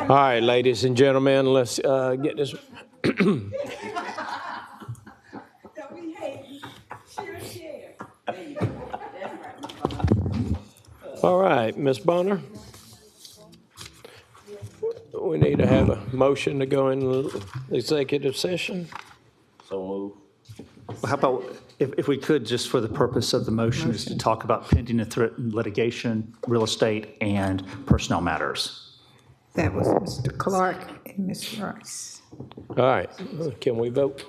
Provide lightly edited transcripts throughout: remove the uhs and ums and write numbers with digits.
All right, ladies and gentlemen, let's get this. All right, Ms. Bonner, we need to have a motion to go in executive session. So move. How about, if we could, just for the purpose of the motion, is to talk about pending and threatened litigation, real estate, and personnel matters. That was Mr. Clark and Ms. Rice. All right, can we vote?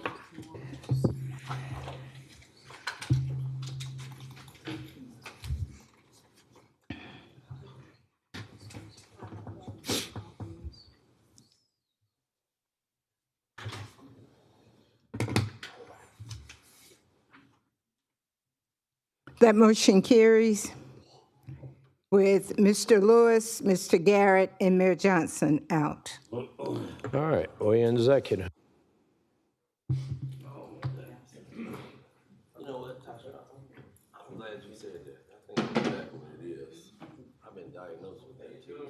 That motion carries with Mr. Lewis, Mr. Garrett, and Mayor Johnson out. All right, we in executive. You know what, Tasha? I'm glad you said that. I think that's exactly what it is. I've been diagnosed with that too.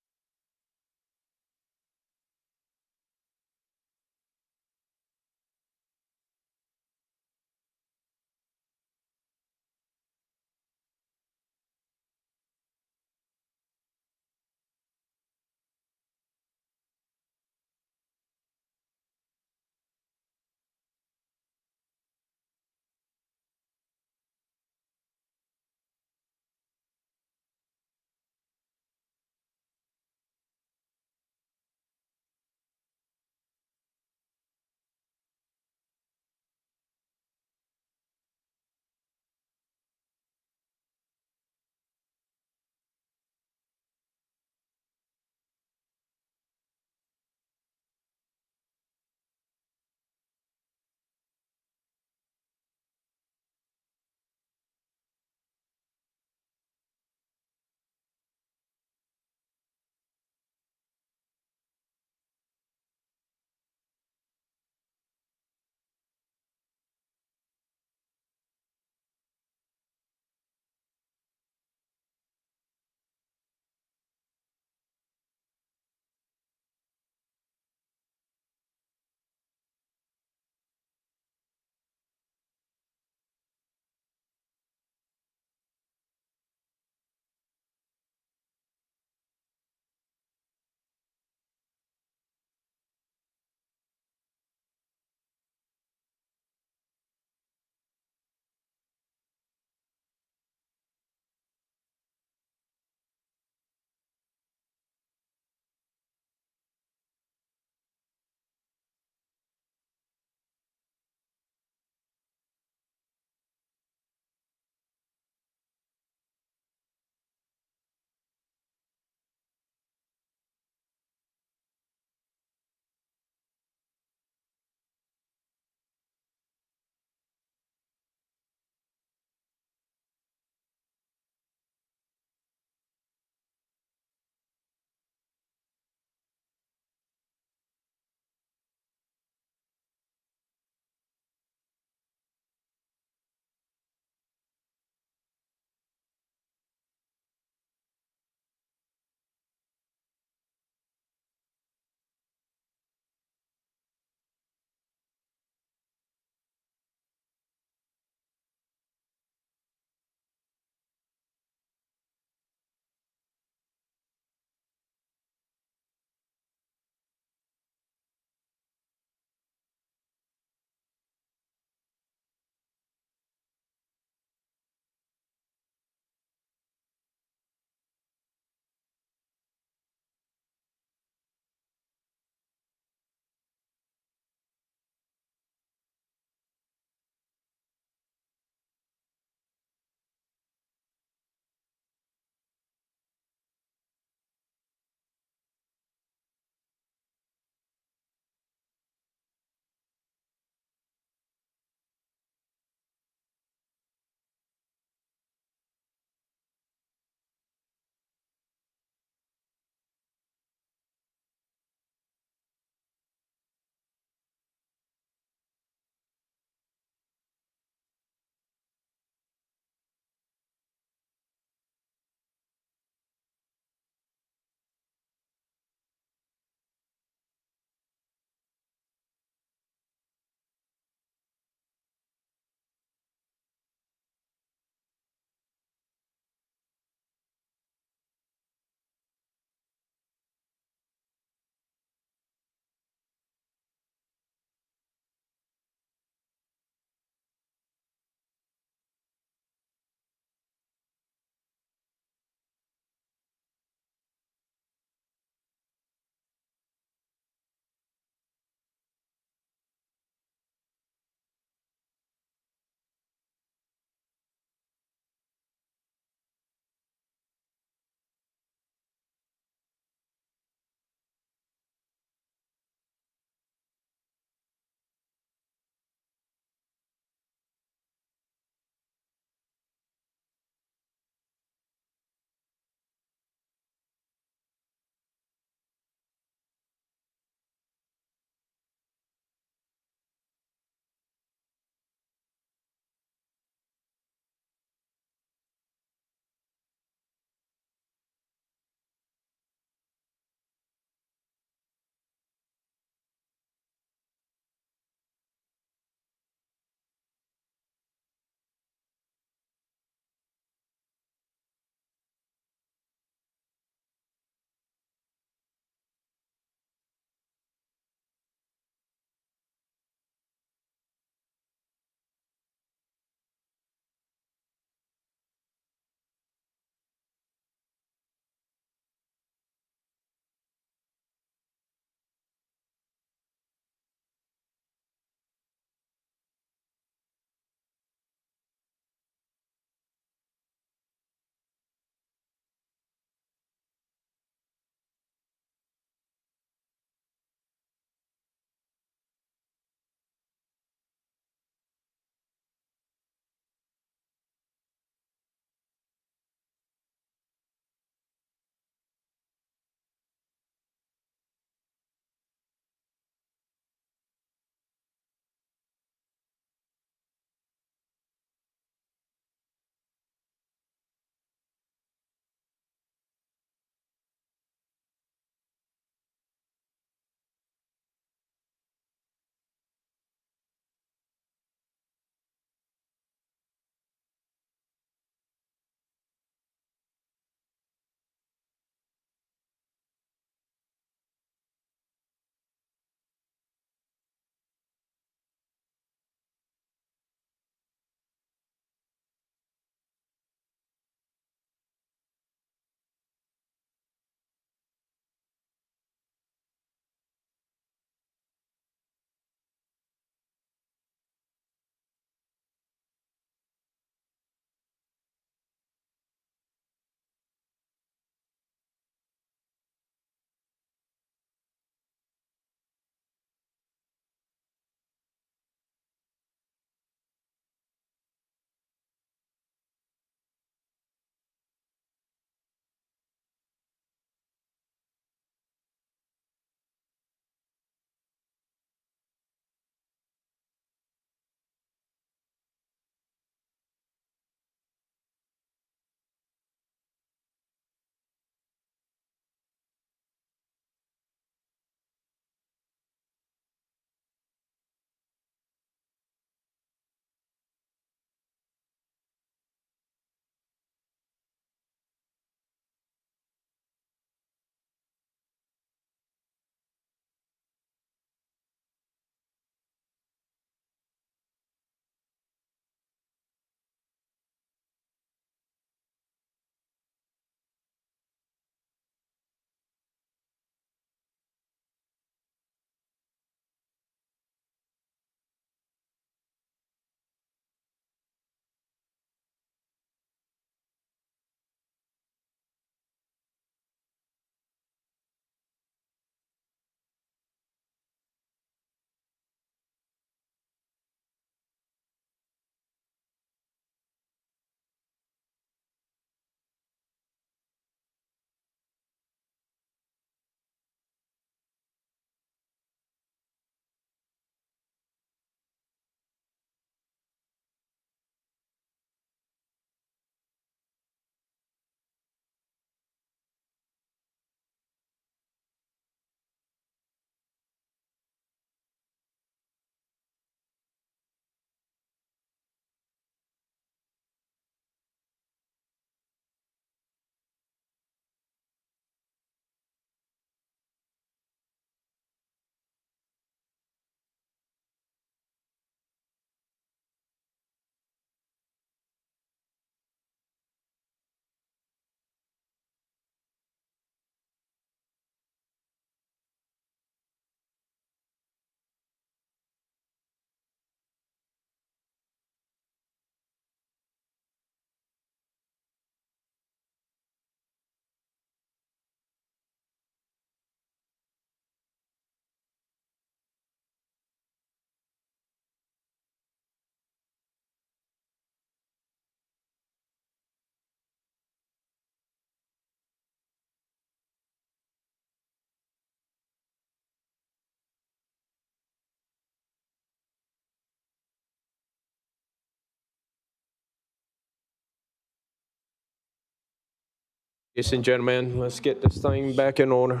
Ladies and gentlemen, let's get this thing back in order.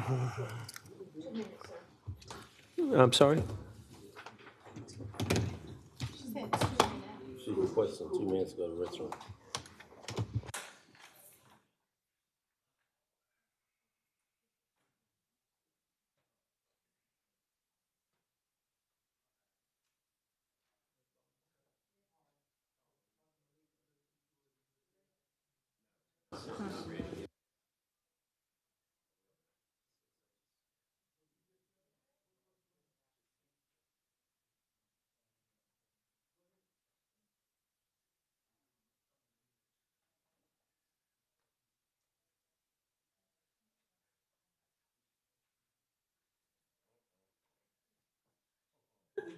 I'm sorry? She requested 2 minutes to go to the restroom.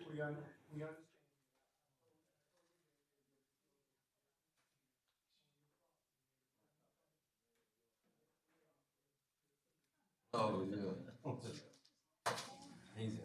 Oh, yeah. He's in.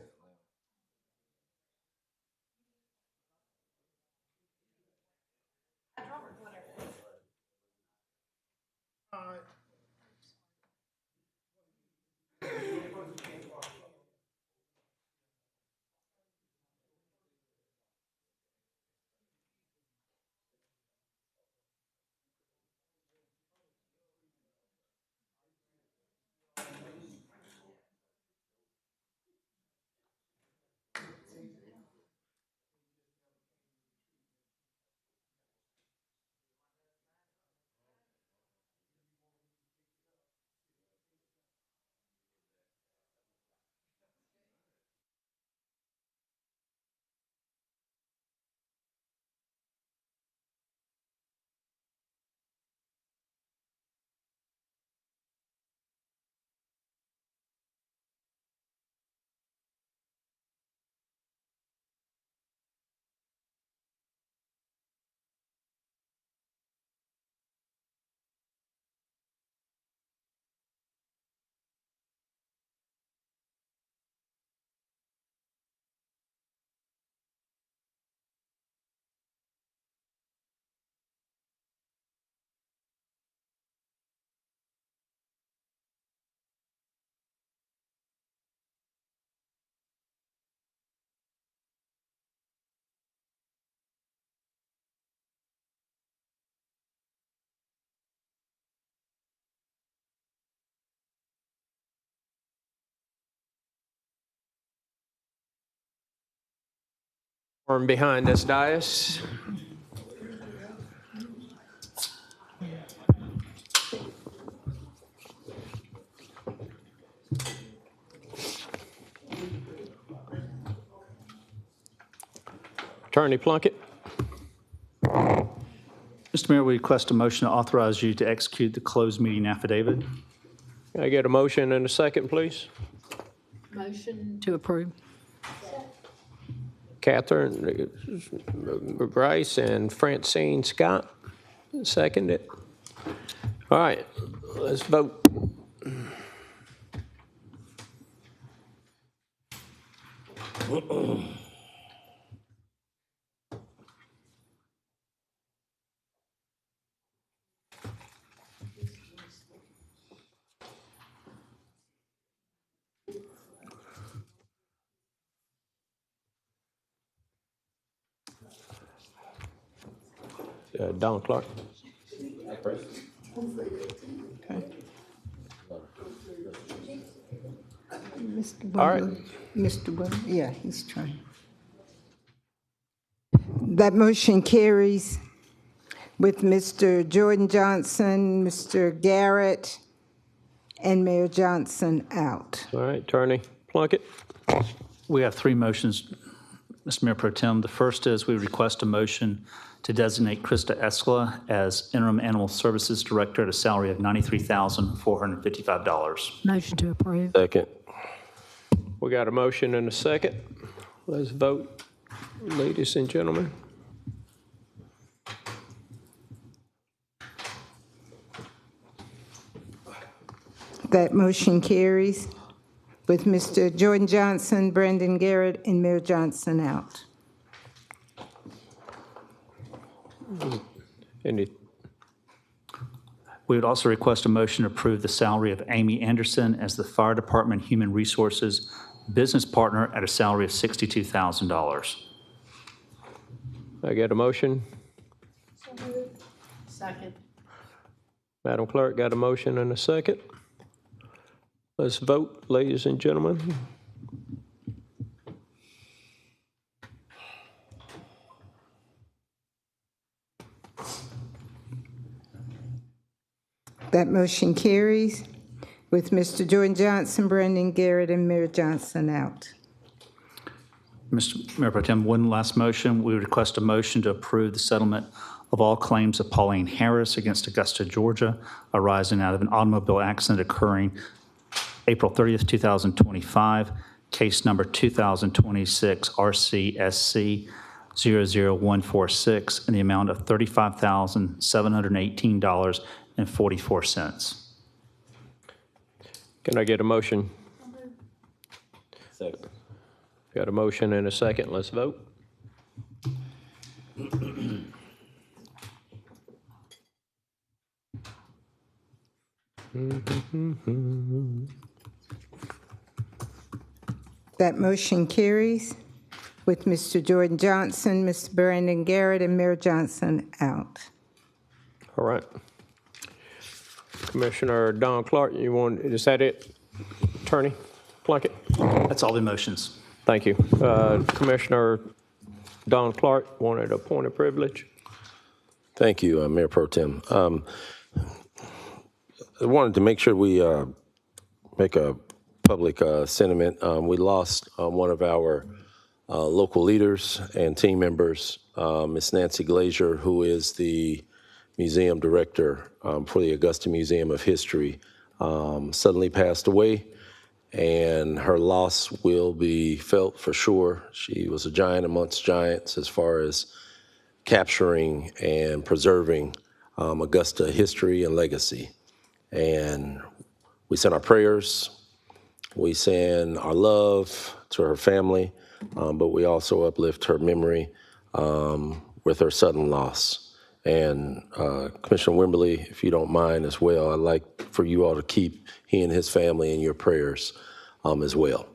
Form behind this dais. Attorney Plunkett. Mr. Mayor, we request a motion to authorize you to execute the closed meeting affidavit. Can I get a motion and a second, please? Motion to approve. Catherine Grice and Francine Scott, second it. All right, let's vote. Don Clark. Mr. All right. Mr. Butler, yeah, he's trying. That motion carries with Mr. Jordan Johnson, Mr. Garrett, and Mayor Johnson out. All right, Attorney Plunkett. We have three motions, Mr. Mayor Pro Tem. The first is we request a motion to designate Krista Eskla as Interim Animal Services Director at a salary of $93,455. Motion to approve. Second. We got a motion and a second. Let's vote, ladies and gentlemen. That motion carries with Mr. Jordan Johnson, Brandon Garrett, and Mayor Johnson out. Any, We would also request a motion to approve the salary of Amy Anderson as the Fire Department Human Resources Business Partner at a salary of $62,000. I get a motion? Second. Madam Clerk, got a motion and a second. Let's vote, ladies and gentlemen. That motion carries with Mr. Jordan Johnson, Brandon Garrett, and Mayor Johnson out. Mr. Mayor Pro Tem, one last motion. We would request a motion to approve the settlement of all claims of Pauline Harris against Augusta, Georgia, arising out of an automobile accident occurring April 30th, 2025, case number 2026 RCSC 00146, in the amount of $35,718.44. Can I get a motion? Second. Got a motion and a second. Let's vote. That motion carries with Mr. Jordan Johnson, Mr. Brandon Garrett, and Mayor Johnson out. All right. Commissioner Don Clark, is that it? Attorney Plunkett? That's all the motions. Thank you. Commissioner Don Clark wanted a point of privilege. Thank you, Mayor Pro Tem. I wanted to make sure we make a public sentiment. We lost one of our local leaders and team members, Miss Nancy Glazier, who is the museum director for the Augusta Museum of History, suddenly passed away, and her loss will be felt for sure. She was a giant amongst giants as far as capturing and preserving Augusta history and legacy. And we send our prayers, we send our love to her family, but we also uplift her memory with her sudden loss. And Commissioner Wimberly, if you don't mind as well, I'd like for you all to keep he and his family in your prayers as well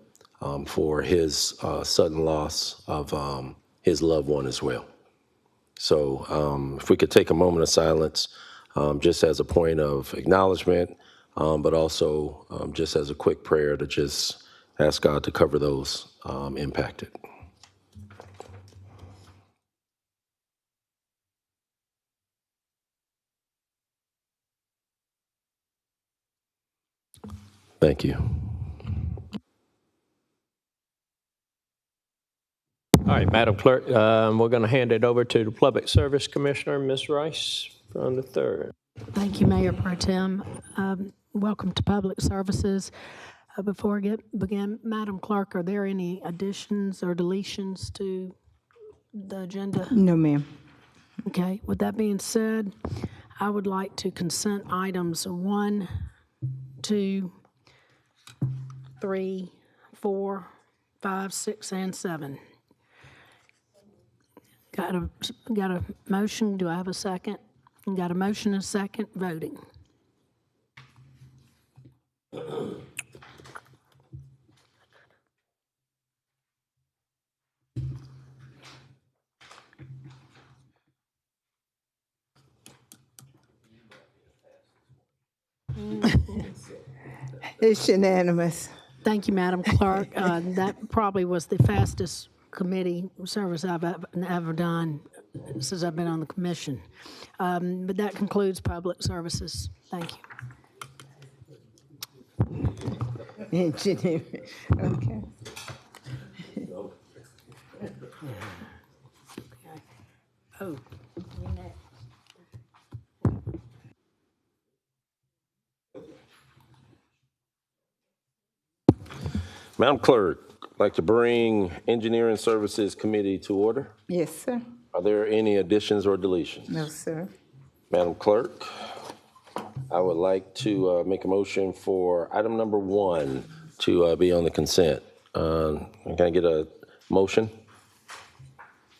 for his sudden loss of his loved one as well. So if we could take a moment of silence just as a point of acknowledgement, but also just as a quick prayer to just ask God to cover those impacted. Thank you. All right, Madam Clerk, we're going to hand it over to the Public Service Commissioner, Ms. Rice, from the third. Thank you, Mayor Pro Tem. Welcome to Public Services. Before I begin, Madam Clerk, are there any additions or deletions to the agenda? No, ma'am. Okay, with that being said, I would like to consent items 1, 2, 3, 4, 5, 6, and 7. Got a motion? Do I have a second? Got a motion and a second. Voting. It's unanimous. Thank you, Madam Clerk. That probably was the fastest committee service I've ever done since I've been on the commission. But that concludes Public Services. Thank you. Engineer. Okay. Oh. Madam Clerk, I'd like to bring Engineering Services Committee to order. Yes, sir. Are there any additions or deletions? No, sir. Madam Clerk, I would like to make a motion for item number 1 to be on the consent. Can I get a motion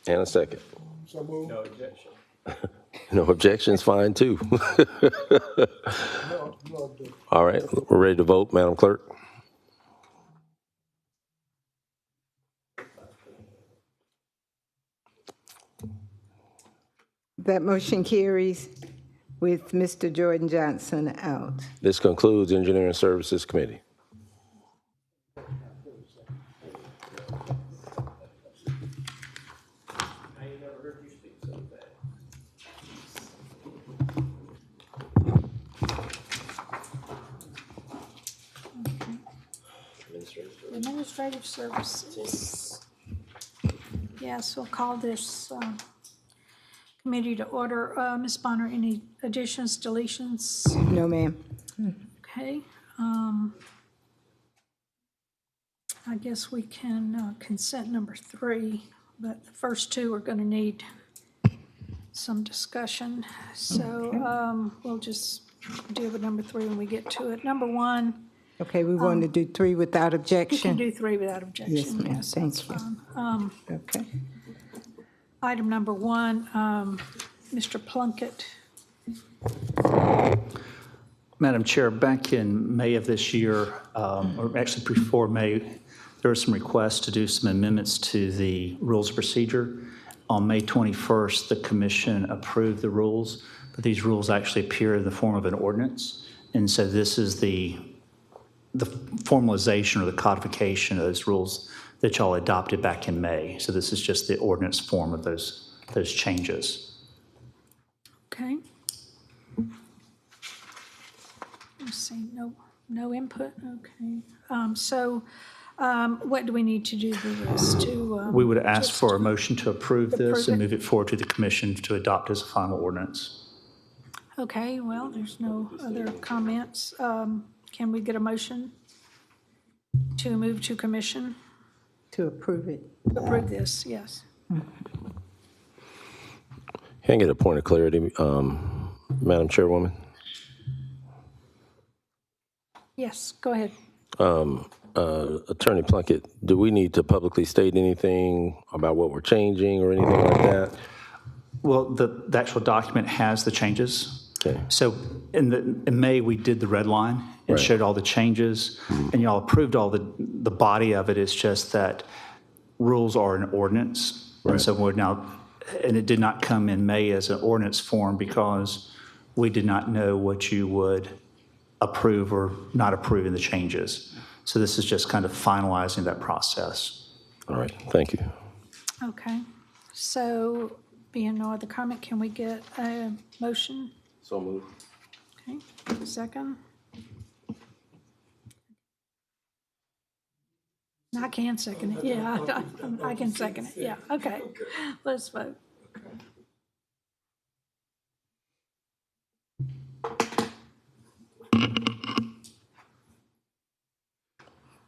and a second? No objection. No objections, fine too. All right, we're ready to vote, Madam Clerk. That motion carries with Mr. Jordan Johnson out. This concludes Engineering Services Committee. Administrative Services. Yes, we'll call this committee to order. Ms. Bonner, any additions, deletions? No, ma'am. Okay. I guess we can consent number 3, but the first 2 are going to need some discussion. So we'll just deal with number 3 when we get to it. Number 1. Okay, we want to do 3 without You can objection? do 3 without objection. Yes, ma'am. Yes, Thank that's you. fine. Okay. Item number 1, Mr. Plunkett. Madam Chair, back in May of this year, or actually before May, there were some requests to do some amendments to the rules of procedure. On May 21st, the commission approved the rules, but these rules actually appear in the form of an ordinance. And so this is the formalization or the codification of those rules that y'all adopted back in May. So this is just the ordinance form of those changes. Okay. Let's see, no input, okay. What do we need to do with this to? We would ask just- for a motion to approve this Approve and it. move it forward to the commission to adopt as a final ordinance. Okay, well, there's no other comments. Can we get a motion to move to commission? To approve it. Approve this, yes. Can I get a point of clarity, Madam Chairwoman? Yes, go ahead. Attorney Plunkett, do we need to publicly state anything about what we're changing or anything like that? Well, the actual document has the changes. Okay. So in May, we did the red line and Right. showed all the changes, and y'all approved all the body of it. It's just that rules are an ordinance. Right. And so we're now, and it did not come in May as an ordinance form because we did not know what you would approve or not approve in the changes. So this is just kind of finalizing that process. All right, thank you. Okay, so being no other comment, can we get a motion? So moved. Okay, second? I can second it, yeah, I can second it, yeah, okay. Let's vote.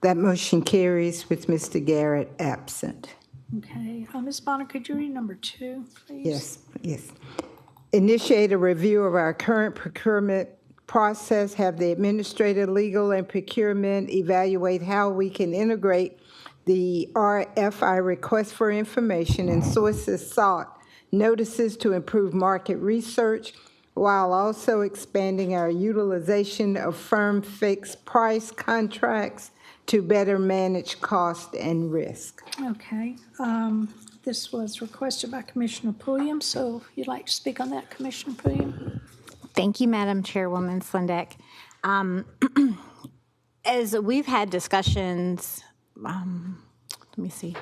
That motion carries with Mr. Garrett absent. Okay, Ms. Bonner, could you read number 2, please? Yes. Initiate a review of our current procurement process, have the administrative, legal, and procurement evaluate how we can integrate the RFI request for information and sources sought notices to improve market research while also expanding our utilization of firm fixed price contracts to better manage cost and risk. Okay, this was requested by Commissioner Pulliam, so if you'd like to speak on that, Commissioner Pulliam? Thank you, Madam Chairwoman Slindeck. As we've had discussions, let me see,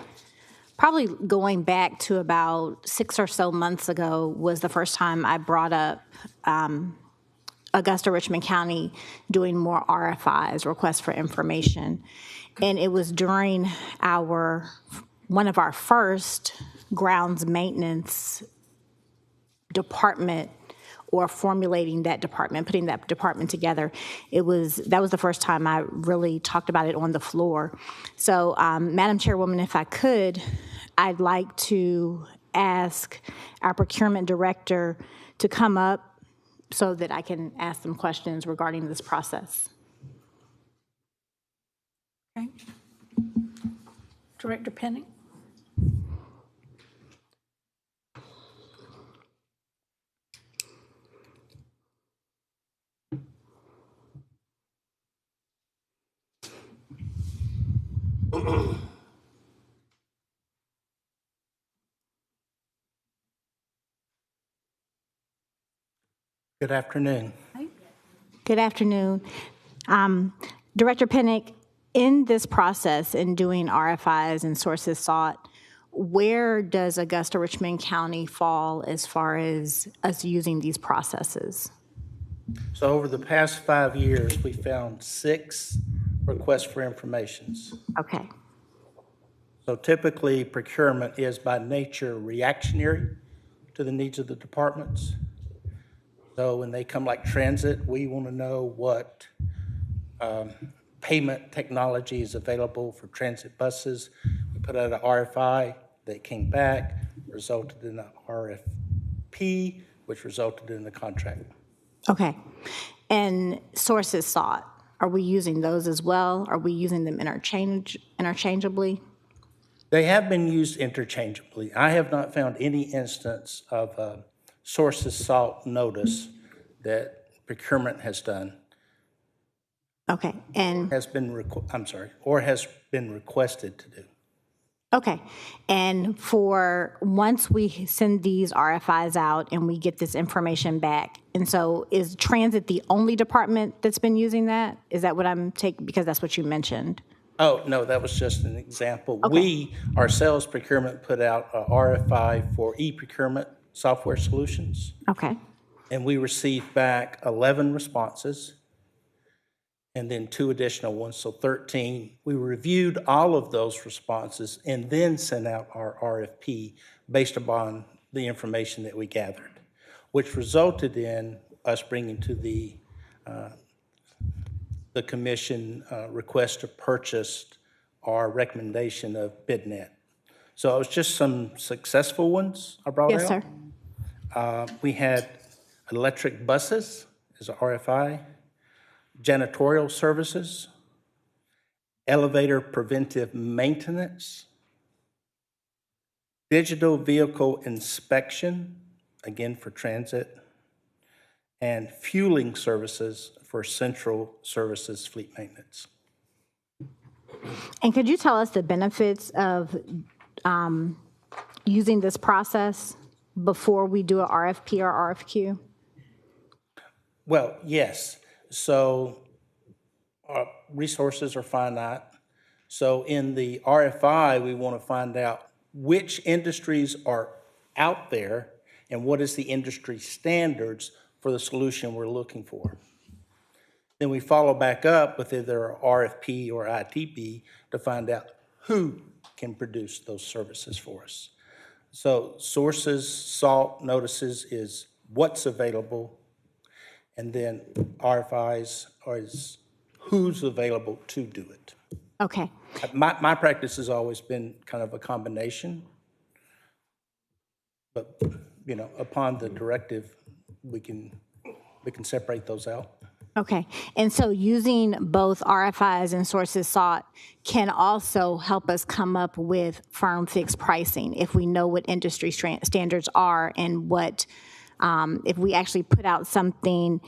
probably going back to about 6 or so months ago was the first time I brought up Augusta, Richmond County doing more RFIs, requests for information. And it was during one of our first grounds maintenance department or formulating that department, putting that department together. That was the first time I really talked about it on the floor. So, Madam Chairwoman, if I could, I'd like to ask our procurement director to come up so that I can ask some questions regarding this process. Okay. Director Penning? Good afternoon. Good afternoon. Director Pinnick, in this process, in doing RFIs and sources sought, where does Augusta Richmond County fall as far as us using these processes? So over the past 5 years, we found 6 requests for informations. Okay. So typically, procurement is by nature reactionary to the needs of the departments. So when they come like transit, we want to know what payment technology is available for transit buses. We put out an RFI that came back, resulted in an RFP, which resulted in the contract. Okay. And sources sought, are we using those as well? Are we using them interchangeably? They have been used interchangeably. I have not found any instance of a sources sought notice that procurement has done, Okay. And has been, or has been requested to do. okay. And for once we send these RFIs out and we get this information back, and so is transit the only department that's been using that? Is that what I'm taking? Because that's what you mentioned. Oh, no, that was just an example. We, ourselves, procurement, put out a RFI for e-procurement software solutions, Okay. and we received back 11 responses and then 2 additional ones, so 13. We reviewed all of those responses and then sent out our RFP based upon the information that we gathered, which resulted in us bringing to the commission request to purchase our recommendation of BidNet. So it was just some successful ones I brought out. Yes, sir. We had electric buses as a RFI, janitorial services, elevator preventive maintenance, digital vehicle inspection, again for transit, and fueling services for central services fleet maintenance. And could you tell us the benefits of using this process before we do a RFP or RFQ? Well, yes. So our resources are finite. So in the RFI, we want to find out which industries are out there and what is the industry standards for the solution we're looking for. Then we follow back up with either RFP or ITB to find out who can produce those services for us. So sources, sought, notices is what's available, and then RFIs is who's available to do it. Okay. My practice has always been kind of a combination, but upon the directive, we can separate those out. Okay. And so using both RFIs and sources sought can also help us come up with firm fixed pricing if we know what industry standards are and what, if we actually put out something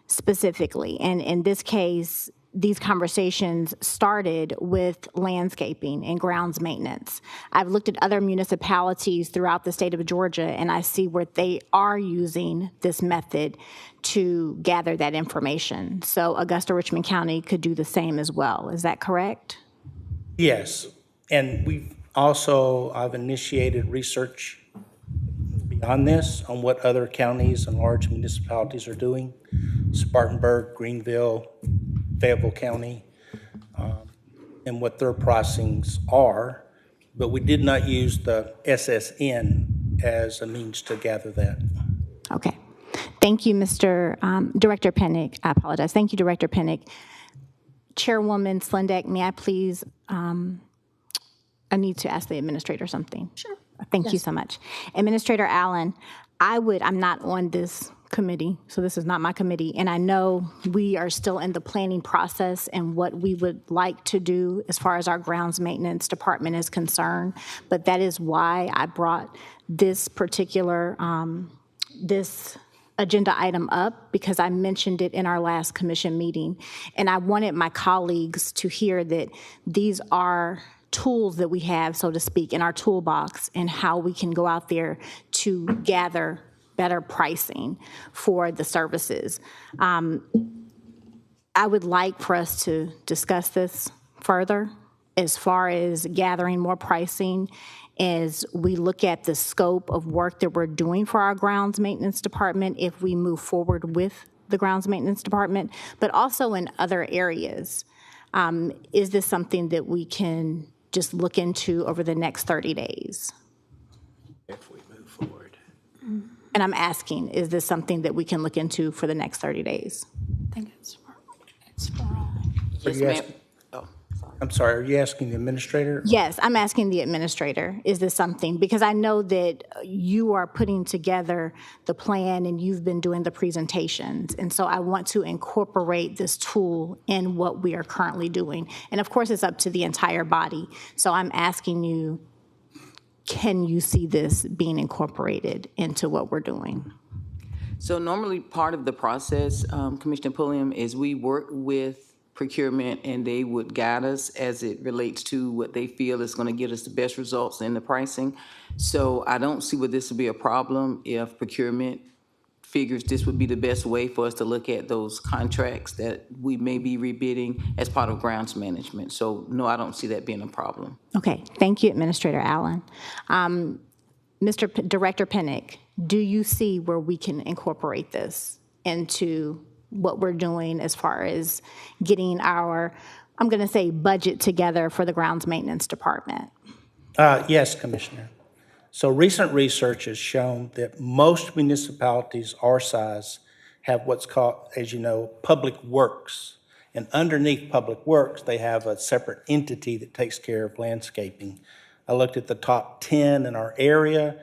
specifically. And in this case, these conversations started with landscaping and grounds maintenance. I've looked at other municipalities throughout the state of Georgia, and I see where they are using this method to gather that information. So Augusta Richmond County could do the same as well. Is that correct? Yes, and I've initiated research beyond this on what other counties and large municipalities are doing. Spartanburg, Greenville, Fayetteville County, and what their pricings are, but we did not use the SSN as a means to gather that. Okay. Thank you, Mr. Director Pinnick. I apologize. Thank you, Director Pinnick. Chairwoman Slendeck, may I please, I need to ask the administrator something. Sure. Thank you so much. Administrator Allen, I'm not on this committee, so this is not my committee, and I know we are still in the planning process and what we would like to do as far as our grounds maintenance department is concerned, but that is why I brought this particular, this agenda item up, because I mentioned it in our last commission meeting, and I wanted my colleagues to hear that these are tools that we have, so to speak, in our toolbox, and how we can go out there to gather better pricing for the services. I would like for us to discuss this further as far as gathering more pricing as we look at the scope of work that we're doing for our grounds maintenance department if we move forward with the grounds maintenance department, but also in other areas. Is this something that we can just look into over the next 30 days? If we move forward. And I'm asking, is this something that we can look into for the next 30 days? I think it's for all. Yes, you ma'am. asking- I'm sorry, are you asking the administrator? Yes, I'm asking the administrator, is this something? Because I know that you are putting together the plan and you've been doing the presentations. And so I want to incorporate this tool in what we are currently doing. And of course, it's up to the entire body. So I'm asking you, can you see this being incorporated into what we're doing? So normally, part of the process, Commissioner Pulliam, is we work with procurement, and they would guide us as it relates to what they feel is going to get us the best results in the pricing. So I don't see where this would be a problem if procurement figures this would be the best way for us to look at those contracts that we may be rebidding as part of grounds management. So no, I don't see that being a problem. Okay, thank you, Administrator Allen. Director Pinnick, do you see where we can incorporate this into what we're doing as far as getting our, I'm going to say, budget together for the grounds maintenance department? Yes, Commissioner. So recent research has shown that most municipalities our size have what's called, as you know, public works. And underneath public works, they have a separate entity that takes care of landscaping. I looked at the top 10 in our area,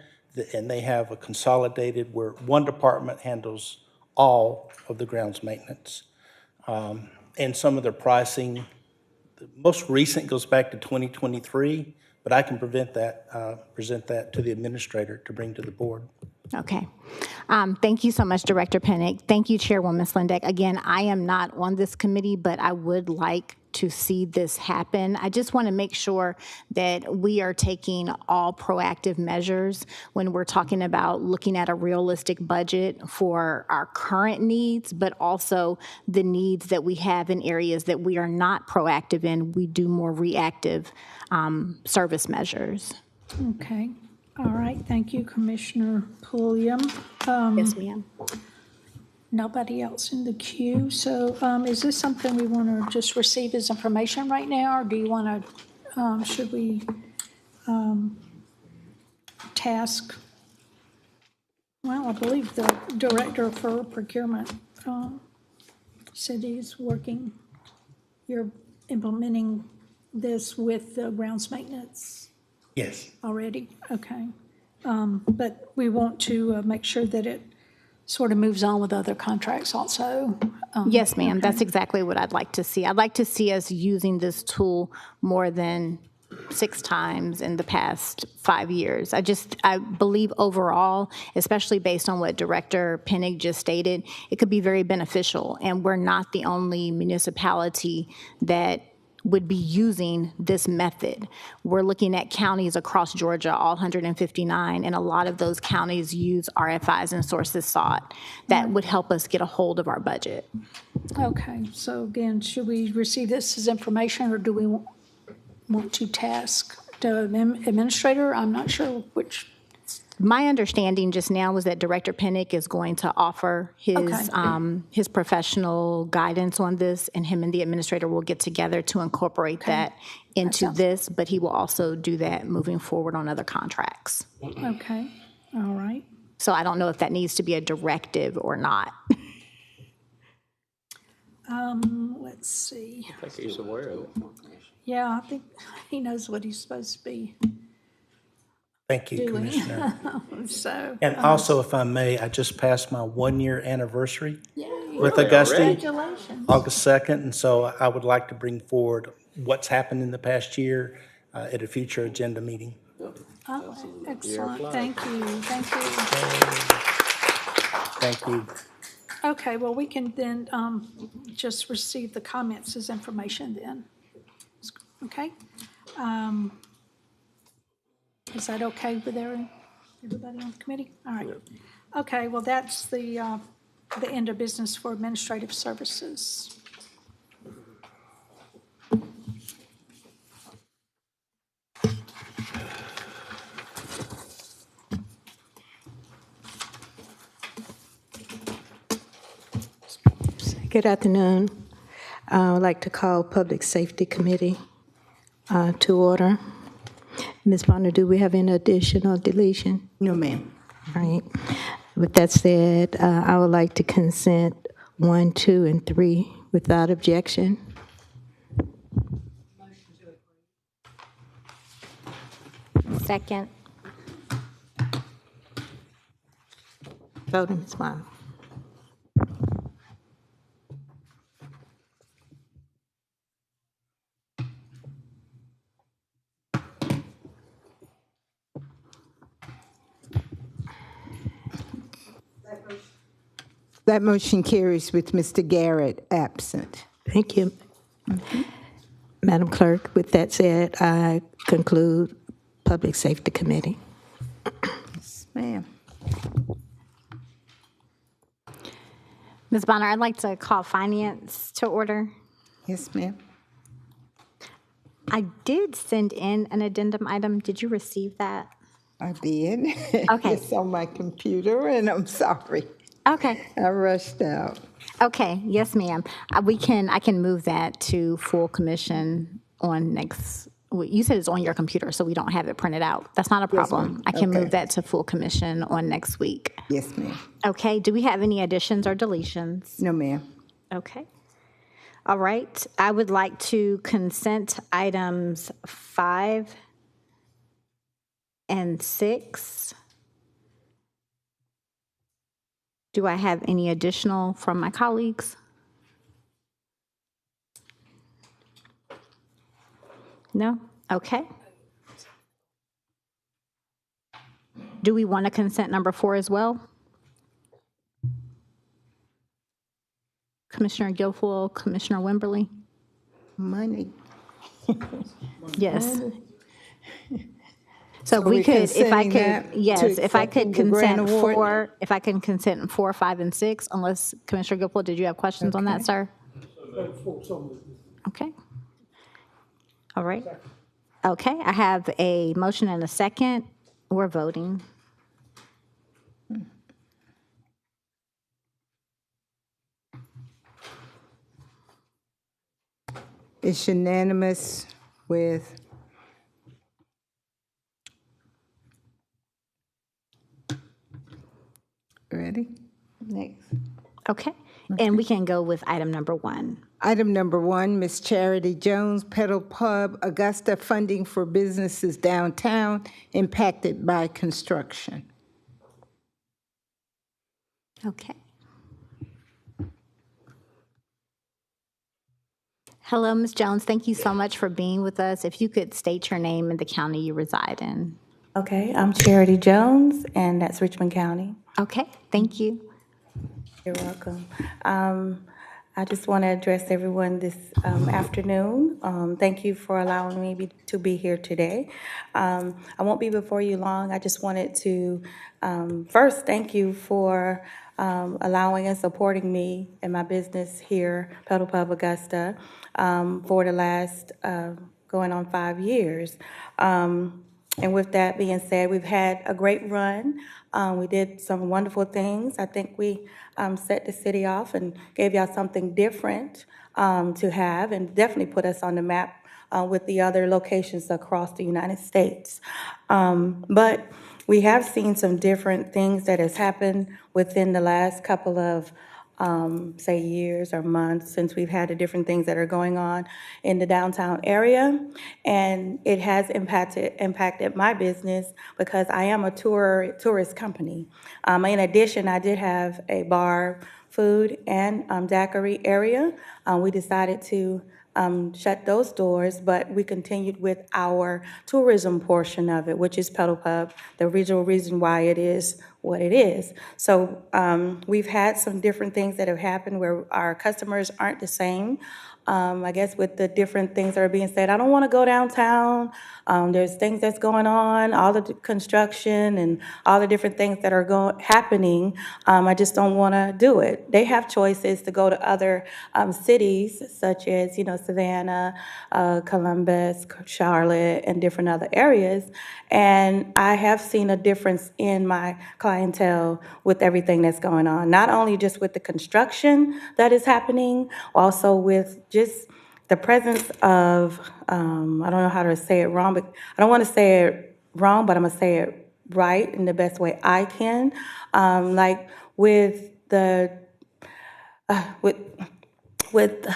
and they have a consolidated where one department handles all of the grounds maintenance. And some of their pricing, the most recent goes back to 2023, but I can present that to the administrator to bring to the board. Okay. Thank you so much, Director Pinnick. Thank you, Chairwoman Slindeck. Again, I am not on this committee, but I would like to see this happen. I just want to make sure that we are taking all proactive measures when we're talking about looking at a realistic budget for our current needs, but also the needs that we have in areas that we are not proactive in. We do more reactive service measures. Okay, all right, thank you, Commissioner Pulliam. Yes, ma'am. Nobody else in the queue, so is this something we want to just receive as information right now, or do you want to, should we task? Well, I believe the Director for Procurement said he's working, you're implementing this with the grounds maintenance Yes. already? Okay. But we want to make sure that it sort of moves on with other contracts also. Yes, ma'am. That's exactly what I'd like to see. I'd like to see us using this tool more than 6 times in the past 5 years. I believe overall, especially based on what Director Pinnick just stated, it could be very beneficial. And we're not the only municipality that would be using this method. We're looking at counties across Georgia, all 159, and a lot of those counties use RFIs and sources sought. That would help us get a hold of our budget. Okay, so again, should we receive this as information, or do we want to task the administrator? I'm not sure which. My understanding just now was that Director Pinnick is going to offer his professional guidance on this, and him and the administrator will get together to incorporate that into this, but he will also do that moving forward on other contracts. Okay, all right. So I don't know if that needs to be a directive or not. Let's see. I think he's aware of it. Yeah, I think he knows what he's supposed to be Thank you, doing. Commissioner. So, And also, if I may, I just passed my 1-year anniversary with Augusta, congratulations. August 2nd, and so I would like to bring forward what's happened in the past year at a future agenda meeting. Oh, excellent, thank you, thank you. Thank you. Okay, well, we can then just receive the comments as information then. Okay? Is that okay with everybody on the committee? All right. Okay, well, that's the end of business for administrative services. Good afternoon. I would like to call Public Safety Committee to order. Ms. Bonner, do we have any additional deletion? No, ma'am. All right. With that said, I would like to consent 1, 2, and 3 without objection. Second. Voting, Ms. Bonner. That motion carries with Mr. Garrett absent. Thank you. Madam Clerk, with that said, I conclude Public Safety Committee. Yes, ma'am. Ms. Bonner, I'd like to call finance to order. Yes, ma'am. I did send in an addendum item. Did you receive that? I did. Okay. It's on my computer, and I'm sorry. Okay. I rushed out. Okay, yes, ma'am. I can move that to full commission on next, well, you said it's on your computer, so we don't have it printed out. That's not a problem. ma'am. I can Okay. move that to full commission on next week. Yes, ma'am. Okay, do we have any additions or deletions? No, ma'am. Okay. All right, I would like to consent items 5 and 6. Do I have any additional from my colleagues? No? Okay. Do we want to consent number 4 as well? Commissioner Guilfoyle, Commissioner Wimberly? Money. Yes. So we we could, if I consenting could, that yes, to if I could accepting the grant consent award? 4, if I can consent 4, 5, and 6, unless Commissioner Guilfoyle, did you have questions on that, Okay. sir? Okay. All right. Okay, I have a motion and a second. We're voting. It's unanimous with ready? Next. Okay, and we can go with item number 1. Item number 1, Ms. Charity Jones, Pedal Pub, Augusta, funding for businesses downtown impacted by construction. Okay. Hello, Ms. Jones. Thank you so much for being with us. If you could state your name and the county you reside in. Okay, I'm Charity Jones, and that's Richmond County. Okay, thank you. You're welcome. I just want to address everyone this afternoon. Thank you for allowing me to be here today. I won't be before you long. I just wanted to first thank you for allowing and supporting me and my business here, Pedal Pub Augusta, for the last going on 5 years. And with that being said, we've had a great run. We did some wonderful things. I think we set the city off and gave y'all something different to have, and definitely put us on the map with the other locations across the United States. But we have seen some different things that has happened within the last couple of say years or months since we've had the different things that are going on in the downtown area. And it has impacted my business because I am a tourist company. In addition, I did have a bar, food, and daiquiri area. We decided to shut those doors, but we continued with our tourism portion of it, which is Pedal Pub, the original reason why it is what it is. So we've had some different things that have happened where our customers aren't the same I guess with the different things that are being said. I don't want to go downtown. There's things that's going on, all the construction and all the different things that are happening. I just don't want to do it. They have choices to go to other cities, such as, Savannah, Columbus, Charlotte, and different other areas. And I have seen a difference in my clientele with everything that's going on, not only just with the construction that is happening, also with just the presence of, I don't know how to say it wrong, but I don't want to say it wrong, but I'm going to say it right in the best way I can. Like with the, with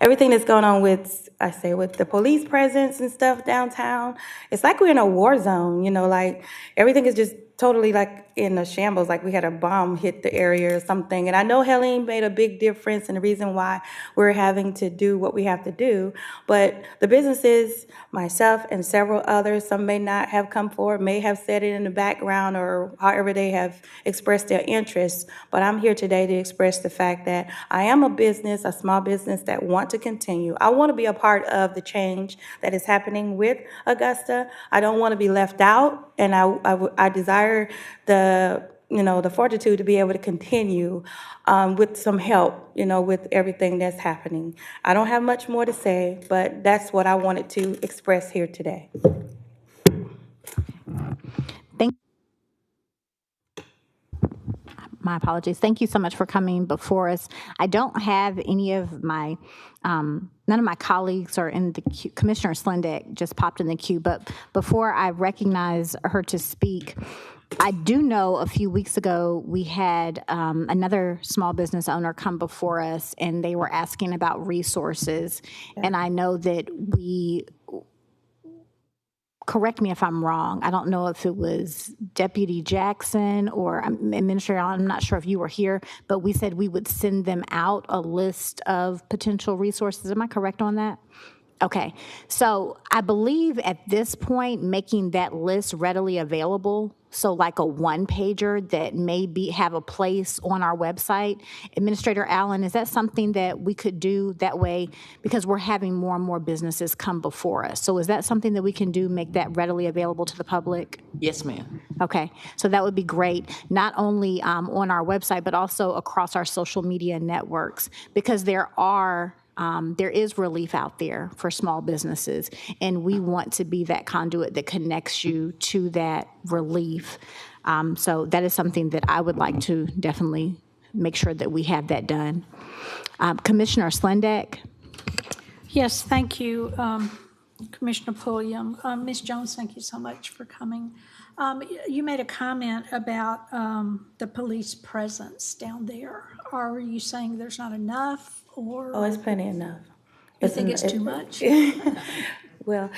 everything that's going on with, with the police presence and stuff downtown, it's like we're in a war zone, like everything is just totally like in a shambles, like we had a bomb hit the area or something. And I know Helene made a big difference and the reason why we're having to do what we have to do, but the businesses, myself and several others, some may not have come forward, may have said it in the background or however they have expressed their interest, but I'm here today to express the fact that I am a business, a small business that want to continue. I want to be a part of the change that is happening with Augusta. I don't want to be left out, and I desire the fortitude to be able to continue with some help, with everything that's happening. I don't have much more to say, but that's what I wanted to express here today. My apologies. Thank you so much for coming before us. I don't have any of my, none of my colleagues are in the queue. Commissioner Slindeck just popped in the queue, but before I recognize her to speak, I do know a few weeks ago we had another small business owner come before us and they were asking about resources. And I know that correct me if I'm wrong, I don't know if it was Deputy Jackson or Administrator Allen, I'm not sure if you were here, but we said we would send them out a list of potential resources. Am I correct on that? Okay, so I believe at this point, making that list readily available, so like a one-pager that may have a place on our website. Administrator Allen, is that something that we could do that way? Because we're having more and more businesses come before us. So is that something that we can do, make that readily available to the public? Yes, ma'am. Okay, so that would be great, not only on our website, but also across our social media networks, because there is relief out there for small businesses, and we want to be that conduit that connects you to that relief. So that is something that I would like to definitely make sure that we have that done. Commissioner Slindeck? Yes, thank you, Commissioner Pulliam. Ms. Jones, thank you so much for coming. You made a comment about the police presence down there. Are you saying there's not enough, or? Oh, it's plenty enough. You think it's too much? Well,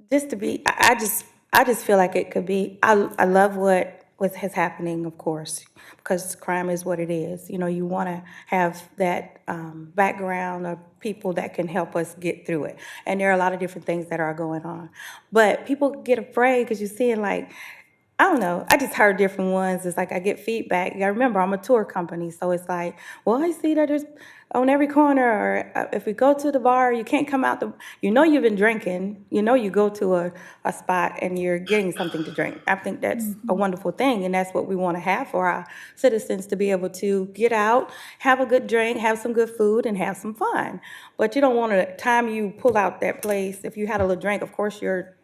I just feel like it could be. I love what has happening, of course, because crime is what it is. You want to have that background of people that can help us get through it. And there are a lot of different things that are going on. But people get afraid because you're seeing, like, I don't know. I just heard different ones. It's like I get feedback. You got to remember, I'm a tour company. So it's like, well, I see that there's on every corner, or if we go to the bar, you can't come out you've been drinking. You go to a spot and you're getting something to drink. I think that's a wonderful thing. And that's what we want to have for our citizens, to be able to get out, have a good drink, have some good food, and have some fun. But you don't want to, time you pull out that place, if you had a little drink, of course your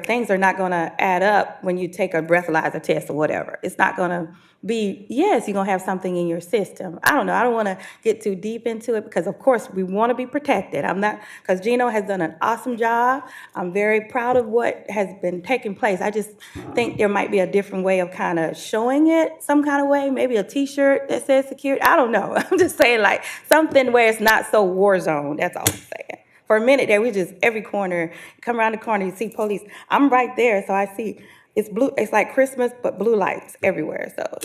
things are not going to add up when you take a breathalyzer test or whatever. It's not going to be, yes, you're going to have something in your system. I don't know. I don't want to get too deep into it because, of course, we want to be protected. Because Gino has done an awesome job. I'm very proud of what has been taking place. I just think there might be a different way of kind of showing it some kind of way, maybe a T-shirt that says security. I don't know. I'm just saying, like, something where it's not so war zone. That's all I'm saying. For a minute there, we just, every corner, come around the corner, you see police. I'm right there, so I see, it's blue, it's like Christmas, but blue lights everywhere. So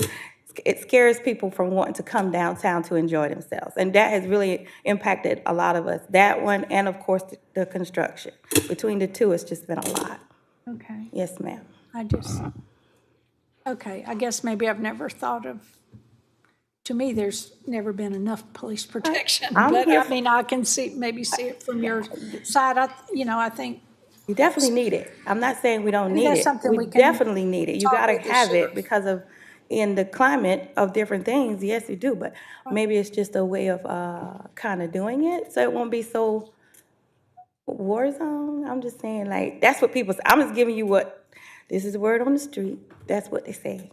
it scares people from wanting to come downtown to enjoy themselves. And that has really impacted a lot of us. That one, and of course, the construction. Between the two, it's just been a lot. Okay. Yes, ma'am. I guess maybe I've never thought of to me, there's never been enough police protection. I'm But here I mean, I can maybe see it from your side. I think You definitely need it. I'm not saying we don't maybe need that's it. something We we can definitely need it. You talk gotta with the have it sheriff. because of, in the climate of different things, yes, you do, but maybe it's just a way of, kind of doing it, so it won't be so war zone. I'm just saying, like, that's what people say. I'm just giving you this is the word on the street. That's what they say.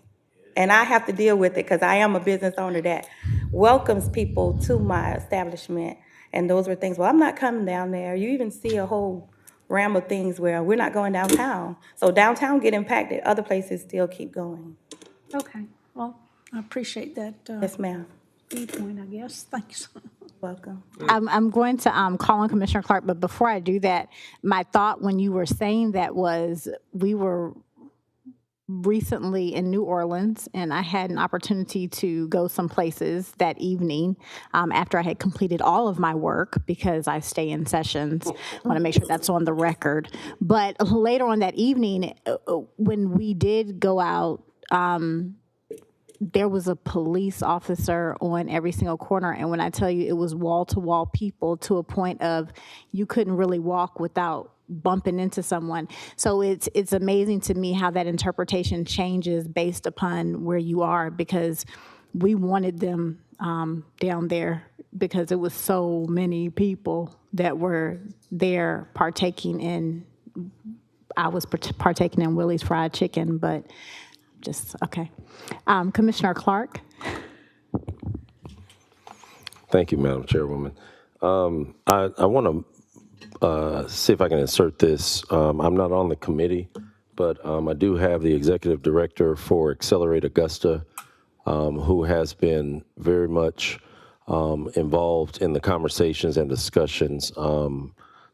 And I have to deal with it because I am a business owner that welcomes people to my establishment. And those were things, well, I'm not coming down there. You even see a whole ram of things where we're not going downtown. So downtown get impacted, other places still keep going. Okay, well, I appreciate that Yes, ma'am. viewpoint, I guess. Thanks. Welcome. I'm going to call on Commissioner Clark, but before I do that, my thought when you were saying that was we were recently in New Orleans, and I had an opportunity to go some places that evening after I had completed all of my work because I stay in sessions. I want to make sure that's on the record. But later on that evening, when we did go out, there was a police officer on every single corner. And when I tell you it was wall to wall people to a point of you couldn't really walk without bumping into someone. So it's amazing to me how that interpretation changes based upon where you are, because we wanted them down there because it was so many people that were there partaking in, I was partaking in Willie's fried chicken, but just, okay. Commissioner Clark. Thank you, Madam Chairwoman. I want to see if I can insert this. I'm not on the committee, but I do have the executive director for Accelerate Augusta, who has been very much involved in the conversations and discussions,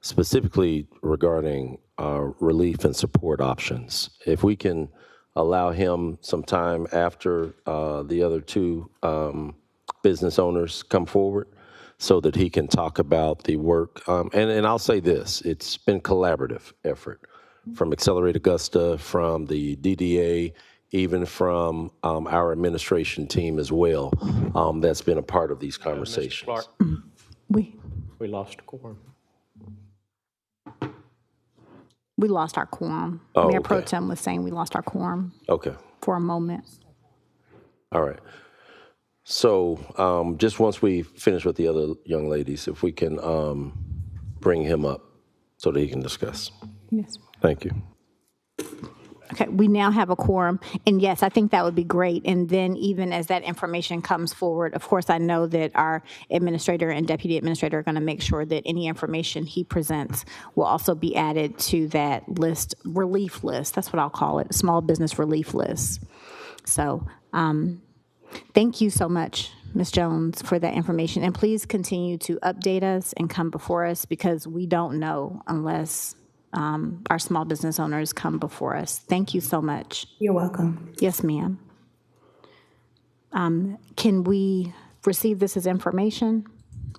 specifically regarding relief and support options. If we can allow him some time after the other two business owners come forward so that he can talk about the work. And I'll say this, it's been collaborative effort from Accelerate Augusta, from the DDA, even from our administration team as well, that's been a part of these conversations. Clark, We lost a quorum. lost our quorum. Oh, Mayor Pro okay. Tem was saying we lost our quorum Okay, for a moment. all right. So just once we finish with the other young ladies, if we can bring him up so that he can discuss. Yes. Thank you. Okay, we now have a quorum, and yes, I think that would be great. And then even as that information comes forward, of course, I know that our administrator and deputy administrator are going to make sure that any information he presents will also be added to that list, relief list. That's what I'll call it, small business relief list. So thank you so much, Ms. Jones, for that information. And please continue to update us and come before us, because we don't know unless our small business owners come before us. Thank you so much. You're welcome. Yes, ma'am. Can we receive this as information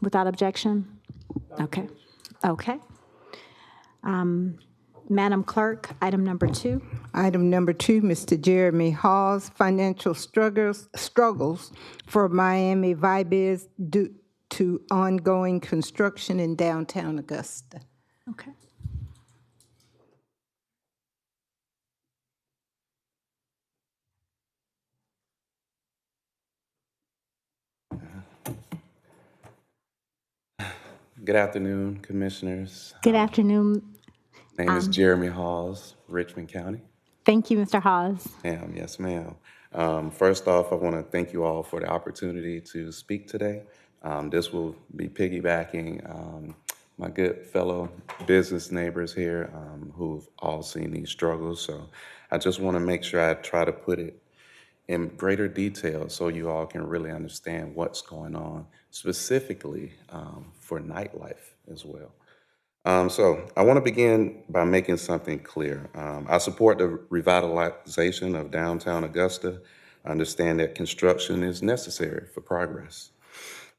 without objection? Okay. Okay. Madam Clerk, item number 2. Item number 2, Mr. Jeremy Hall's financial struggles for Miami Vibiz due to ongoing construction in downtown Augusta. Okay. Good afternoon, Commissioners. Good afternoon. My name is Jeremy Halls, Richmond County. Thank you, Mr. Hawes. Ma'am, yes, ma'am. First off, I want to thank you all for the opportunity to speak today. This will be piggybacking my good fellow business neighbors here who've all seen these struggles. So I just want to make sure I try to put it in greater detail so you all can really understand what's going on, specifically for nightlife as well. So I want to begin by making something clear. I support the revitalization of downtown Augusta. I understand that construction is necessary for progress.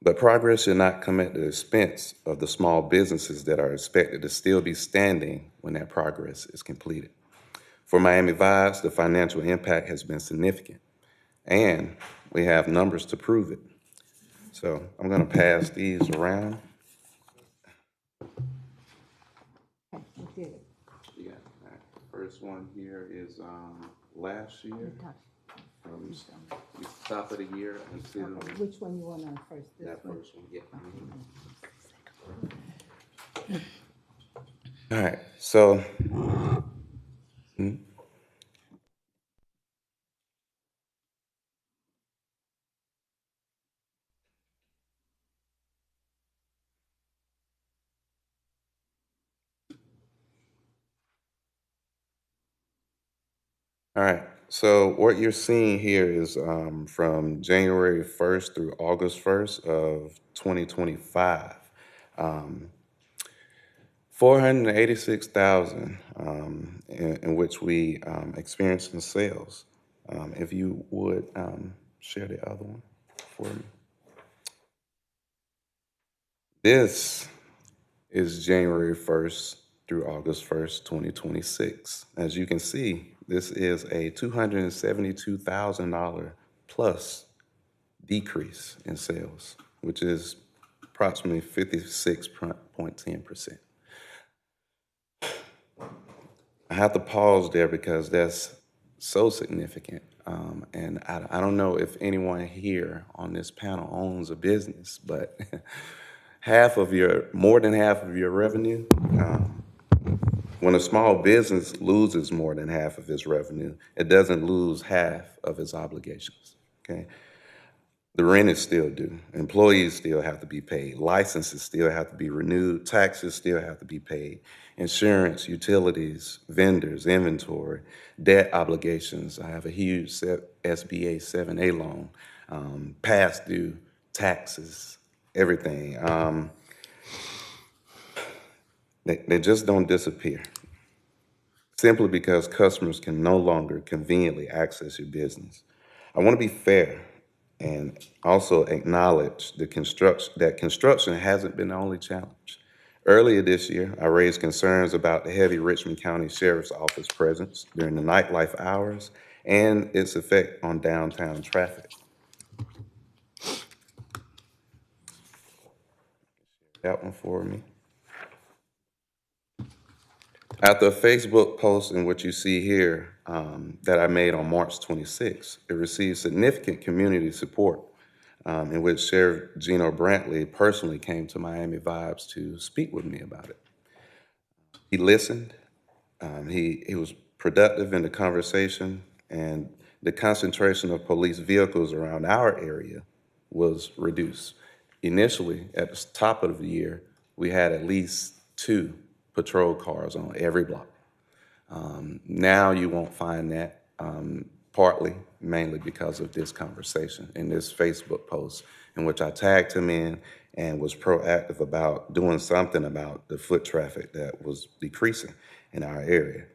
But progress should not come at the expense of the small businesses that are expected to still be standing when that progress is completed. For Miami Vibes, the financial impact has been significant, and we have numbers to prove it. So I'm going to pass these around. Yeah. All right. First one here is last year, from the top of the year until Which one you want on first? that first one. Yeah. All right. So. All right. So what you're seeing here is from January 1st through August 1st of 2025. 486,000 in which we experienced in sales. If you would share the other one for me. This is January 1st through August 1st, 2026. As you can see, this is a $272,000 plus decrease in sales, which is approximately 56.10%. I have to pause there because that's so significant. And I don't know if anyone here on this panel owns a business, but more than half of your revenue, when a small business loses more than half of its revenue, it doesn't lose half of its obligations, okay? The rent is still due. Employees still have to be paid. Licenses still have to be renewed. Taxes still have to be paid. Insurance, utilities, vendors, inventory, debt obligations. I have a huge SBA 7A loan, past due taxes, everything. They just don't disappear simply because customers can no longer conveniently access your business. I want to be fair and also acknowledge that construction hasn't been the only challenge. Earlier this year, I raised concerns about the heavy Richmond County Sheriff's Office presence during the nightlife hours and its effect on downtown traffic. That one for me. After a Facebook post in what you see here that I made on March 26, it received significant community support in which Sheriff Gino Brantley personally came to Miami Vibes to speak with me about it. He listened, he was productive in the conversation, and the concentration of police vehicles around our area was reduced. Initially, at the top of the year, we had at least 2 patrol cars on every block. Now you won't find that, mainly because of this conversation and this Facebook post in which I tagged him in and was proactive about doing something about the foot traffic that was decreasing in our area.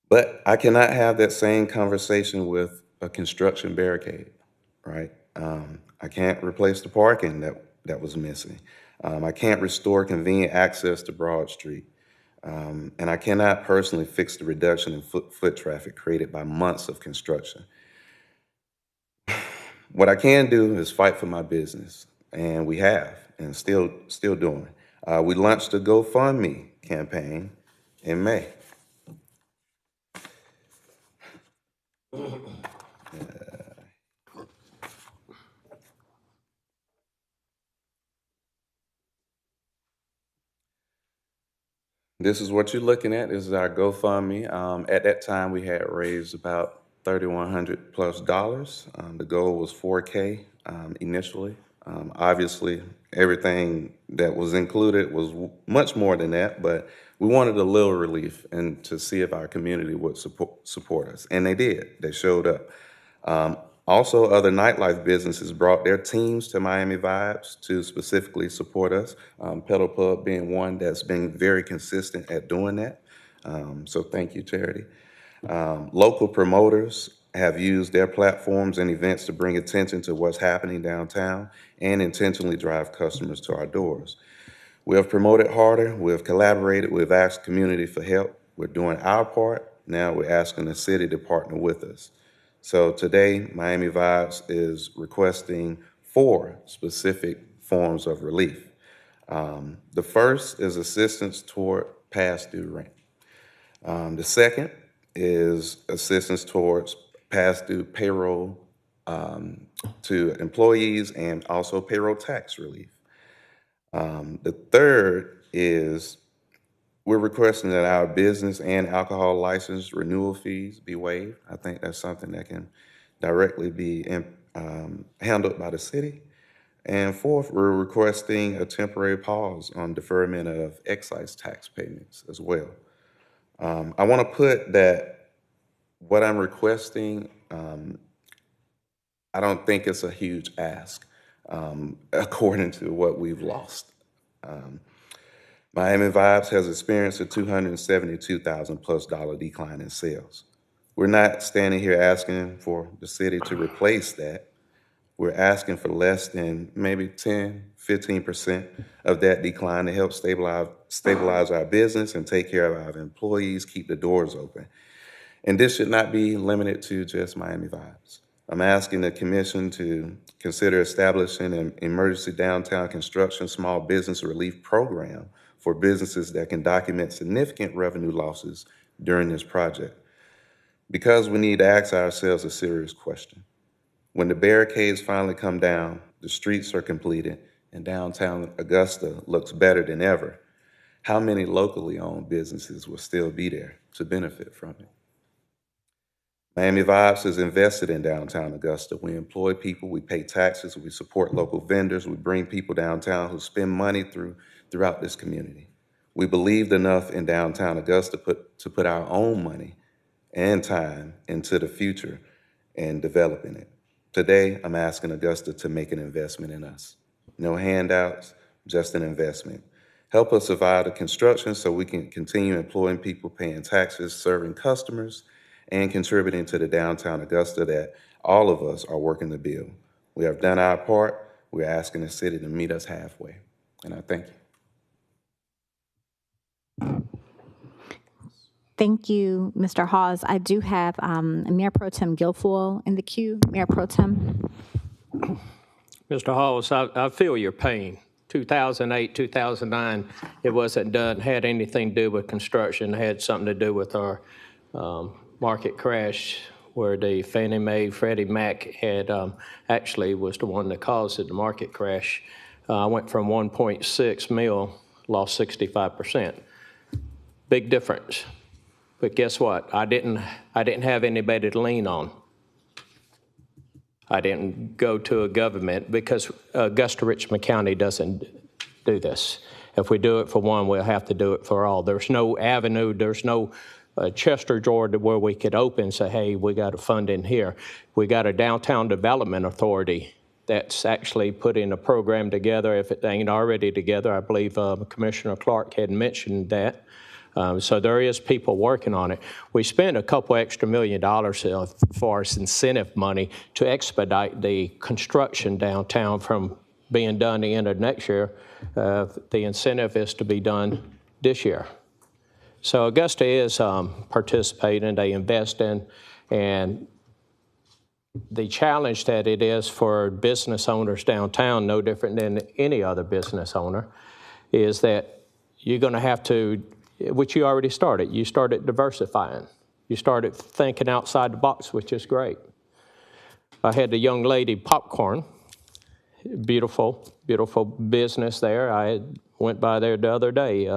But I cannot have that same conversation with a construction barricade, right? I can't replace the parking that was missing. I can't restore convenient access to Broad Street. And I cannot personally fix the reduction in foot traffic created by months of construction. What I can do is fight for my business, and we have, and still doing. We launched a GoFundMe campaign in May. This is what you're looking at. This is our GoFundMe. At that time, we had raised about $3,100 plus. The goal was 4K initially. Obviously, everything that was included was much more than that, but we wanted a little relief and to see if our community would support us. And they did. They showed up. Also, other nightlife businesses brought their teams to Miami Vibes to specifically support us. Pedal Pub being one that's been very consistent at doing that. So thank you, Charity. Local promoters have used their platforms and events to bring attention to what's happening downtown and intentionally drive customers to our doors. We have promoted harder, we have collaborated, we've asked community for help. We're doing our part. Now we're asking the city to partner with us. So today, Miami Vibes is requesting 4 specific forms of relief. The first is assistance toward past due rent. The second is assistance towards past due payroll to employees and also payroll tax relief. The third is we're requesting that our business and alcohol license renewal fees be waived. I think that's something that can directly be handled by the city. And fourth, we're requesting a temporary pause on deferment of excise tax payments as well. I want to put that what I'm requesting, I don't think it's a huge ask according to what we've lost. Miami Vibes has experienced a $272,000+ decline in sales. We're not standing here asking for the city to replace that. We're asking for less than maybe 10, 15% of that decline to help stabilize our business and take care of our employees, keep the doors open. And this should not be limited to just Miami Vibes. I'm asking the commission to consider establishing an emergency downtown construction small business relief program for businesses that can document significant revenue losses during this project. Because we need to ask ourselves a serious question. When the barricades finally come down, the streets are completed, and downtown Augusta looks better than ever, how many locally owned businesses will still be there to benefit from it? Miami Vibes is invested in downtown Augusta. We employ people, we pay taxes, we support local vendors, we bring people downtown who spend money throughout this community. We believed enough in downtown Augusta to put our own money and time into the future and developing it. Today, I'm asking Augusta to make an investment in us. No handouts, just an investment. Help us survive the construction so we can continue employing people, paying taxes, serving customers, and contributing to the downtown Augusta that all of us are working to build. We have done our part. We're asking the city to meet us halfway. And I thank you. Thank you, Mr. Hawes. I do have Mayor Pro Tem Guilfoyle in the queue. Mayor Pro Tem. Mr. Halls, I feel your pain. 2008, 2009, it wasn't had anything to do with construction. It had something to do with our market crash where the Fannie Mae, Freddie Mac had actually was the one that caused the market crash. I went from 1.6 mil, lost 65%. Big difference. But guess what? I didn't have anybody to lean on. I didn't go to a government because Augusta Richmond County doesn't do this. If we do it for one, we'll have to do it for all. There's no avenue, there's no Chester, Georgia, where we could open and say, hey, we got a fund in here. We got a downtown development authority that's actually putting a program together. If it ain't already together, I believe Commissioner Clark had mentioned that. So there is people working on it. We spent a couple extra $1 million as far as incentive money to expedite the construction downtown from being done the end of next year. The incentive is to be done this year. So Augusta is participating, they invest in, and the challenge that it is for business owners downtown, no different than any other business owner, is that you're going to have to, which you already started. You started diversifying. You started thinking outside the box, which is great. I had the young lady Popcorn, beautiful, beautiful business there. I went by there the other day.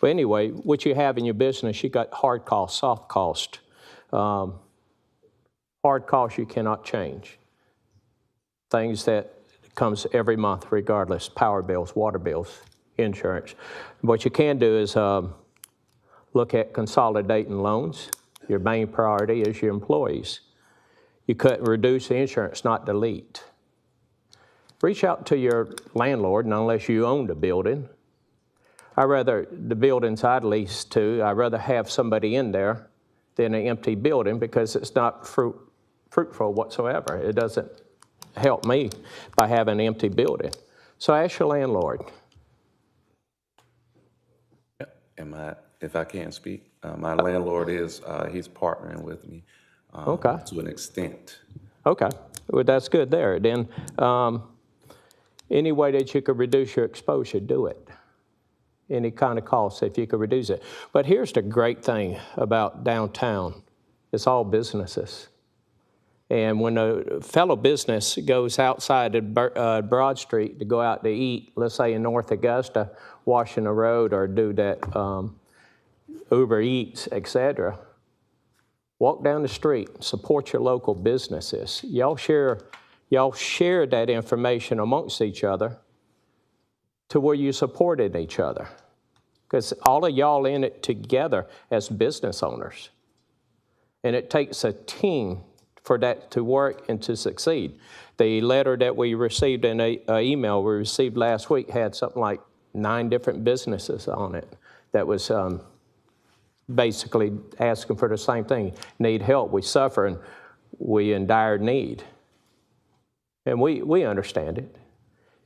But anyway, what you have in your business, you got hard cost, soft cost. Hard cost you cannot change. Things that comes every month regardless, power bills, water bills, insurance. What you can do is look at consolidating loans. Your main priority is your employees. You could reduce the insurance, not delete. Reach out to your landlord, and unless you own the building, the buildings I'd lease to, I'd rather have somebody in there than an empty building because it's not fruitful whatsoever. It doesn't help me by having an empty building. So ask your landlord. If I can speak, my landlord is, he's partnering with me Okay. to an extent. Okay. Well, that's good there. Then, any way that you could reduce your exposure, do it. Any kind of cost, if you could reduce it. But here's the great thing about downtown. It's all businesses. And when a fellow business goes outside of Broad Street to go out to eat, let's say in North Augusta, Washington Road, or do that Uber Eats, et cetera, walk down the street, support your local businesses. Y'all share that information amongst each other to where you supported each other. Because all of y'all in it together as business owners. And it takes a team for that to work and to succeed. The letter that we received in an email we received last week had something like 9 different businesses on it that was basically asking for the same thing. Need help, we suffer, and we in dire need. And we understand it.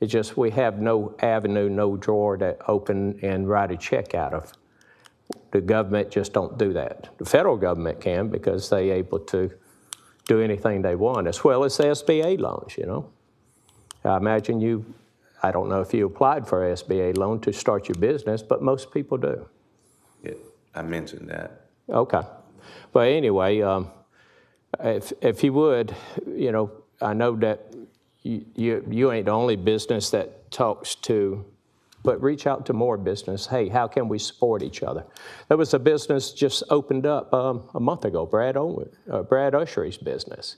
It's just we have no avenue, no drawer to open and write a check out of. The government just don't do that. The federal government can because they're able to do anything they want, as well as SBA loans, you know. I imagine I don't know if you applied for an SBA loan to start your business, but most people do. Yeah, I mentioned that. Okay. But anyway, if you would, you know, I know that you ain't the only business that talks to, but reach out to more business. Hey, how can we support each other? There was a business just opened up a month ago, Brad Ushery's business.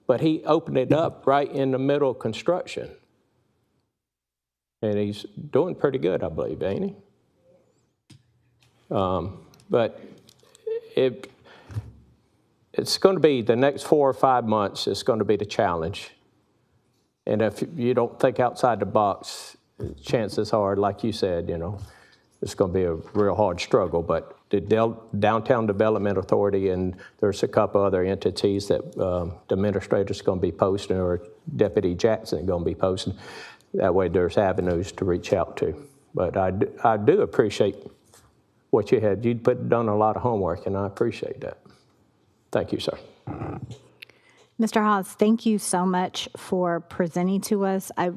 But he opened it up right in the middle of construction. And he's doing pretty good, I believe, ain't he? But it's going to be the next 4 or 5 months, it's going to be the challenge. And if you don't think outside the box, chances are, like you said, you know, it's going to be a real hard struggle. But the Downtown Development Authority, and there's a couple other entities that the administrator's going to be posting, or Deputy Jackson is going to be posting. That way there's avenues to reach out to. But I do appreciate what you had. You'd done a lot of homework, and I appreciate that. Thank you, sir. Mr. Haas, thank you so much for presenting to us. I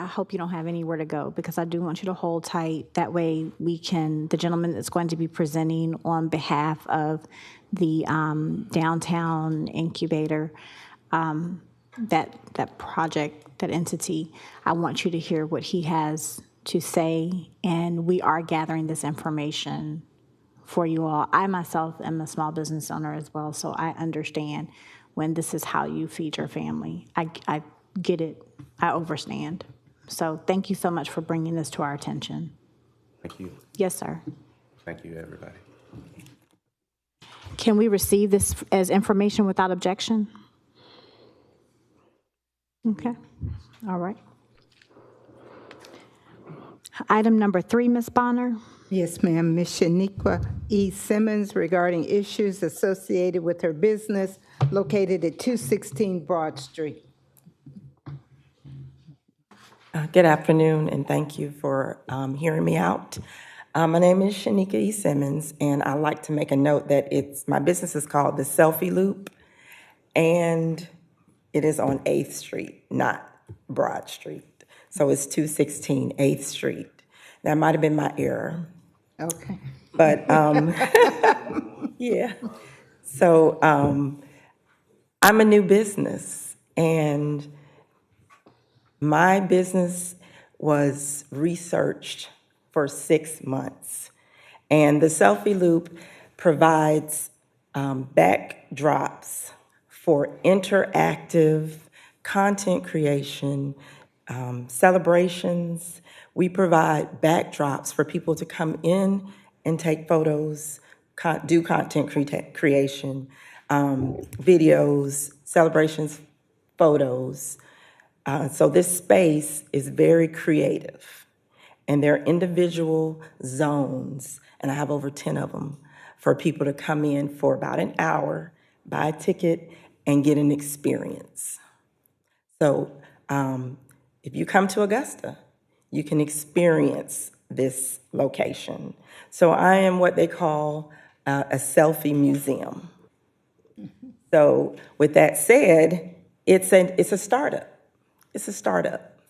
hope you don't have anywhere to go, because I do want you to hold tight. That way the gentleman that's going to be presenting on behalf of the Downtown Incubator, that project, that entity, I want you to hear what he has to say, and we are gathering this information for you all. I myself am a small business owner as well, so I understand when this is how you feed your family. I get it. I understand. So thank you so much for bringing this to our attention. Thank you. Yes, sir. Thank you, everybody. Can we receive this as information without objection? Okay. All right. Item number 3, Ms. Bonner. Yes, ma'am. Ms. Shaniqua E. Simmons regarding issues associated with her business located at 216 Broad Street. Good afternoon, and thank you for hearing me out. My name is Shaniqua E. Simmons, and I'd like to make a note that my business is called The Selfie Loop, and it is on 8th Street, not Broad Street. So it's 216 8th Street. That might have been my error. Okay. But, yeah. So I'm a new business, and my business was researched for 6 months. And the Selfie Loop provides backdrops for interactive content creation, celebrations. We provide backdrops for people to come in and take photos, do content creation, videos, celebrations, photos. So this space is very creative, and there are individual zones, and I have over 10 of them, for people to come in for about an hour, buy a ticket, and get an experience. So if you come to Augusta, you can experience this location. So I am what they call a selfie museum. So with that said, It's a startup. It's a startup.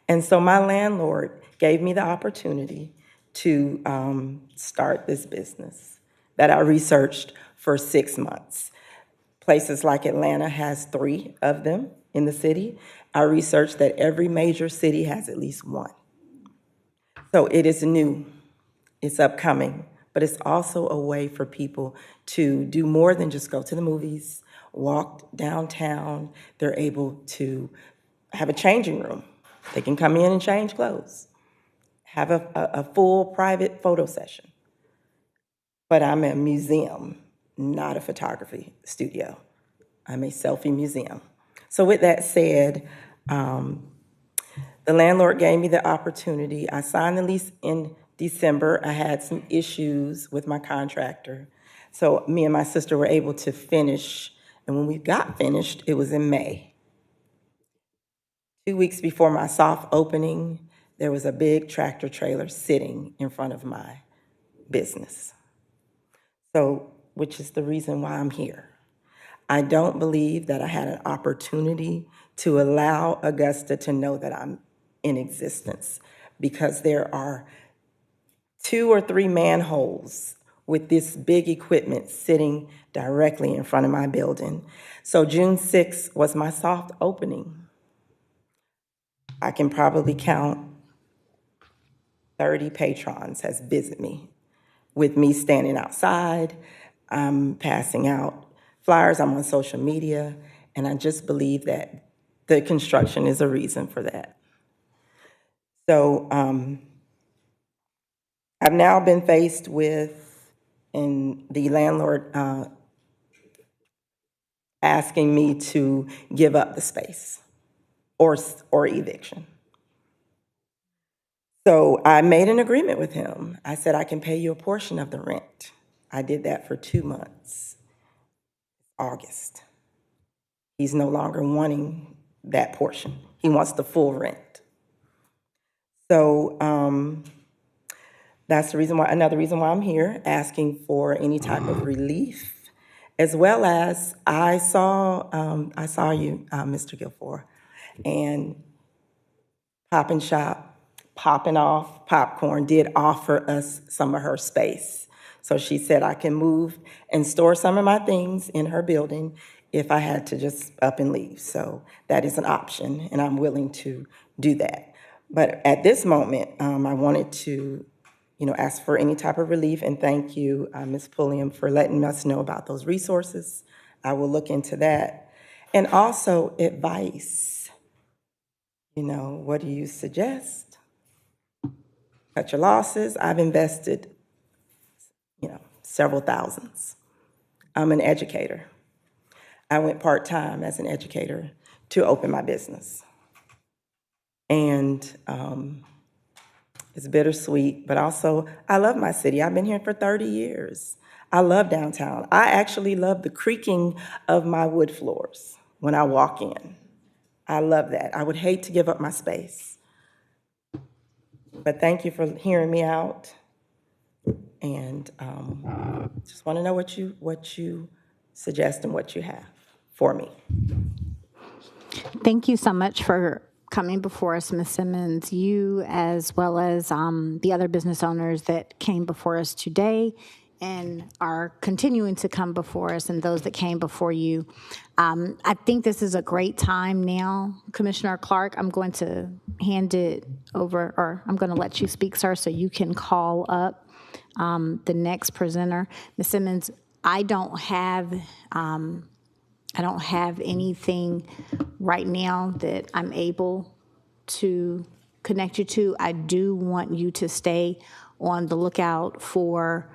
And so my landlord gave me the opportunity to start this business that I researched for 6 months. Places like Atlanta has 3 of them in the city. I researched that every major city has at least one. So it is new, it's upcoming, but it's also a way for people to do more than just go to the movies, walk downtown. They're able to have a changing room. They can come in and change clothes, have a full private photo session. But I'm a museum, not a photography studio. I'm a selfie museum. So with that said, the landlord gave me the opportunity. I signed the lease in December. I had some issues with my contractor. So me and my sister were able to finish. And when we got finished, it was in May. 2 weeks before my soft opening, there was a big tractor trailer sitting in front of my business. So, which is the reason why I'm here. I don't believe that I had an opportunity to allow Augusta to know that I'm in existence, because there are 2 or 3 manholes with this big equipment sitting directly in front of my building. So June 6th was my soft opening. I can probably count 30 patrons has visited me, with me standing outside. I'm passing out flyers, I'm on social media, and I just believe that the construction is a reason for that. So I've now been faced with, and the landlord asking me to give up the space or eviction. So I made an agreement with him. I said, I can pay you a portion of the rent. I did that for 2 months, August. He's no longer wanting that portion. He wants the full rent. So that's the reason why, another reason why I'm here, asking for any type of relief, as well as I saw you, Mr. Guilfoyle, and Pop and Shop, Popping Off Popcorn, did offer us some of her space. So she said I can move and store some of my things in her building if I had to just up and leave. So that is an option, and I'm willing to do that. But at this moment, I wanted to, ask for any type of relief, and thank you, Ms. Pulliam, for letting us know about those resources. I will look into that. And also advice. What do you suggest? Cut your losses. I've invested, several thousands. I'm an educator. I went part-time as an educator to open my business. And it's bittersweet, but also I love my city. I've been here for 30 years. I love downtown. I actually love the creaking of my wood floors when I walk in. I love that. I would hate to give up my space. But thank you for hearing me out. And just want to know what you suggest and what you have for me. Thank you so much for coming before us, Ms. Simmons. You, as well as the other business owners that came before us today and are continuing to come before us, and those that came before you. I think this is a great time now. Commissioner Clark, I'm going to hand it over, or I'm going to let you speak, sir, so you can call up the next presenter. Ms. Simmons, I don't have anything right now that I'm able to connect you to. I do want you to stay on the lookout for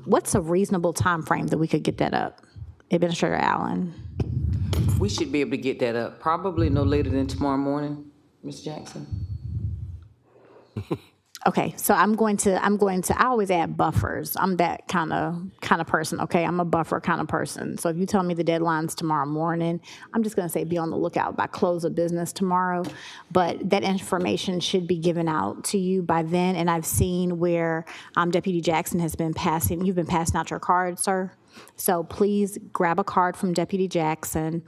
what's a reasonable time frame that we could get that up? Administrator Allen. We should be able to get that up, probably no later than tomorrow morning, Ms. Jackson. Okay, so I always add buffers. I'm that kind of person, okay? I'm a buffer kind of person. So if you tell me the deadline's tomorrow morning, I'm just gonna say be on the lookout by close of business tomorrow. But that information should be given out to you by then. And I've seen where Deputy Jackson you've been passing out your card, sir. So please grab a card from Deputy Jackson.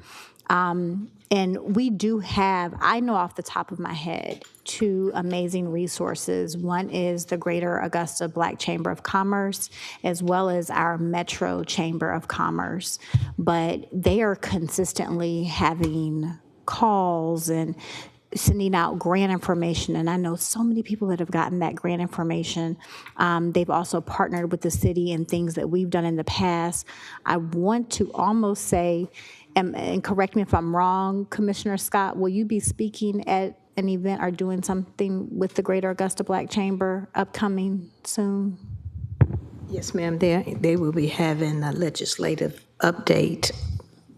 And we do have, I know off the top of my head, two amazing resources. One is the Greater Augusta Black Chamber of Commerce, as well as our Metro Chamber of Commerce. But they are consistently having calls and sending out grant information, and I know so many people that have gotten that grant information. They've also partnered with the city in things that we've done in the past. I want to almost say, and correct me if I'm wrong, Commissioner Scott, will you be speaking at an event or doing something with the Greater Augusta Black Chamber upcoming soon? Yes, ma'am. They will be having a legislative update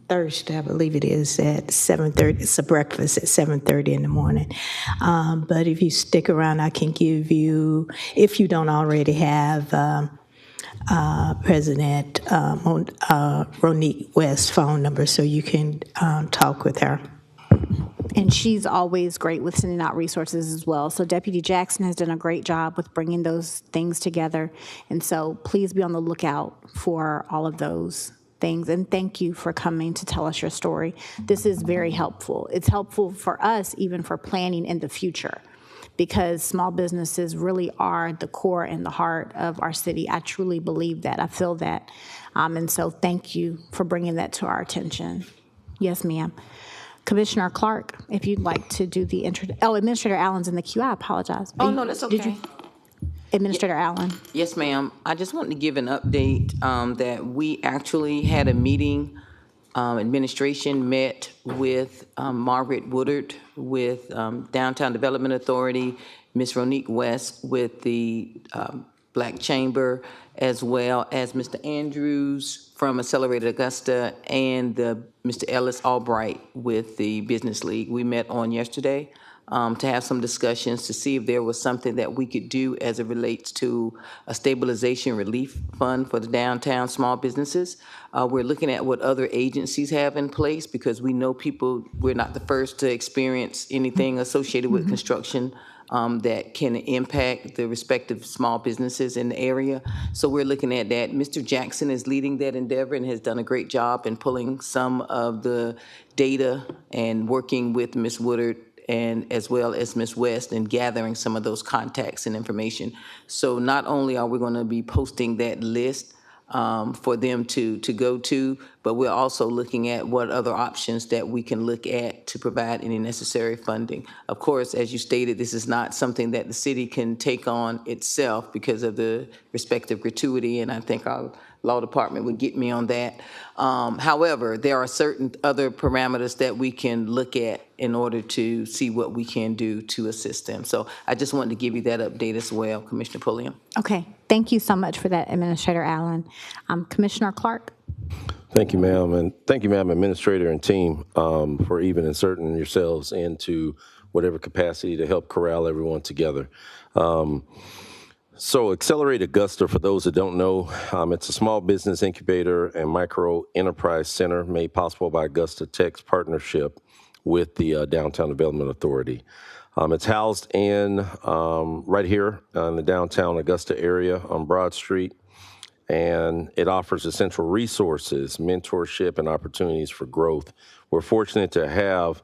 Thursday, I believe it is, at 7:30. It's a breakfast at 7:30 in the morning. But if you stick around, I can give you, if you don't already have President Ronique West's phone number, so you can talk with her. And she's always great with sending out resources as well. So Deputy Jackson has done a great job with bringing those things together. And so please be on the lookout for all of those things. And thank you for coming to tell us your story. This is very helpful. It's helpful for us even for planning in the future, because small businesses really are the core and the heart of our city. I truly believe that. I feel that. And so thank you for bringing that to our attention. Yes, ma'am. Commissioner Clark, if you'd like to do the Administrator Allen's in the queue. I apologize. Oh, no, that's okay. Administrator Allen. Yes, ma'am. I just wanted to give an update that we actually had a meeting. Administration met with Margaret Woodard with Downtown Development Authority, Ms. Ronique West with the Black Chamber, as well as Mr. Andrews from Accelerated Augusta and Mr. Ellis Albright with the Business League. We met on yesterday to have some discussions to see if there was something that we could do as it relates to a stabilization relief fund for the downtown small businesses. We're looking at what other agencies have in place, because we know we're not the first to experience anything associated with construction that can impact the respective small businesses in the area. So we're looking at that. Mr. Jackson is leading that endeavor and has done a great job in pulling some of the data and working with Ms. Woodard and as well as Ms. West and gathering some of those contacts and information. So not only are we going to be posting that list for them to go to, but we're also looking at what other options that we can look at to provide any necessary funding. Of course, as you stated, this is not something that the city can take on itself because of the respective gratuity, and I think our law department would get me on that. However, there are certain other parameters that we can look at in order to see what we can do to assist them. So I just wanted to give you that update as well, Commissioner Pulliam. Okay, thank you so much for that, Administrator Allen. Commissioner Clark. Thank you, ma'am, and thank you, ma'am, Administrator and team, for even inserting yourselves into whatever capacity to help corral everyone together. So Accelerate Augusta, for those that don't know, it's a small business incubator and micro enterprise center made possible by Augusta Tech's partnership with the Downtown Development Authority. It's housed in right here in the downtown Augusta area on Broad Street, and it offers essential resources, mentorship, and opportunities for growth. We're fortunate to have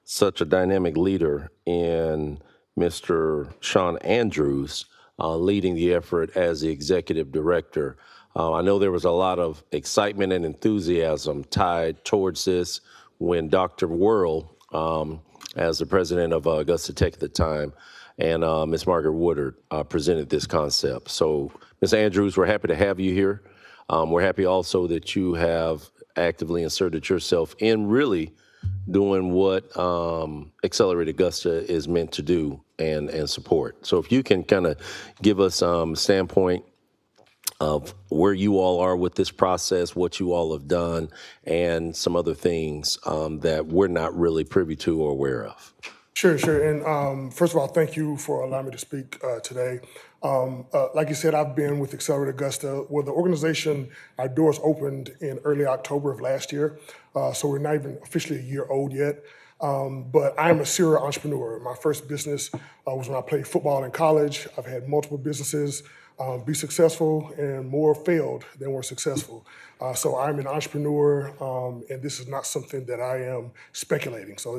such a dynamic leader in Mr. Sean Andrews, leading the effort as the executive director. I know there was a lot of excitement and enthusiasm tied towards this when Dr. Worrell, as the president of Augusta Tech at the time, and Ms. Margaret Woodard presented this concept. So, Ms. Andrews, we're happy to have you here. We're happy also that you have actively inserted yourself in really doing what Accelerate Augusta is meant to do and support. So if you can kind of give us a standpoint of where you all are with this process, what you all have done, and some other things that we're not really privy to or aware of. Sure. And first of all, thank you for allowing me to speak today. Like you said, I've been with Accelerate Augusta. Well, the organization, our doors opened in early October of last year, so we're not even officially a year old yet. But I'm a serial entrepreneur. My first business was when I played football in college. I've had multiple businesses be successful, and more failed than were successful. So I'm an entrepreneur, and this is not something that I am speculating. So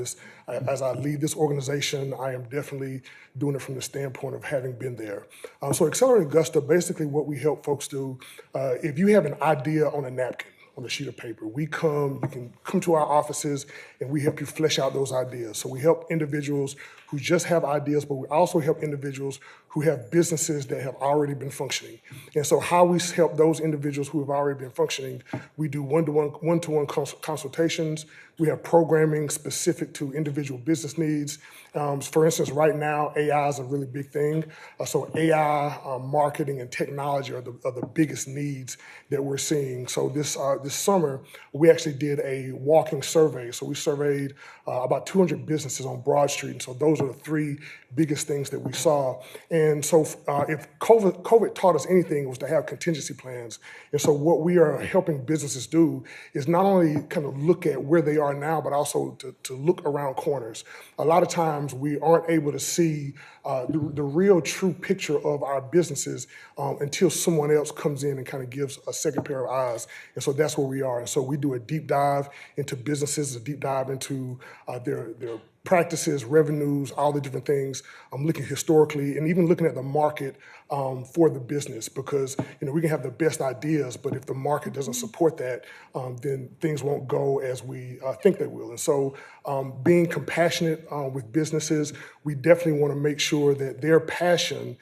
as I lead this organization, I am definitely doing it from the standpoint of having been there. So Accelerate Augusta, basically what we help folks do, if you have an idea on a napkin, on a sheet of paper. You can come to our offices and we help you flesh out those ideas. So we help individuals who just have ideas, but we also help individuals who have businesses that have already been functioning. And so how we help those individuals who have already been functioning, we do one-to-one consultations. We have programming specific to individual business needs. For instance, right now, AI is a really big thing. So AI, marketing, and technology are the biggest needs that we're seeing. So this summer, we actually did a walking survey. So we surveyed about 200 businesses on Broad Street. And so those are the three biggest things that we saw. And so if COVID taught us anything, it was to have contingency plans. And so what we are helping businesses do is not only kind of look at where they are now, but also to look around corners. A lot of times we aren't able to see the real true picture of our businesses until someone else comes in and kind of gives a second pair of eyes. And so that's where we are. And so we do a deep dive into businesses, a deep dive into their practices, revenues, all the different things. I'm looking historically and even looking at the market for the business, because we can have the best ideas, but if the market doesn't support that, then things won't go as we think they will. And so being compassionate with businesses, we definitely want to make sure that their passion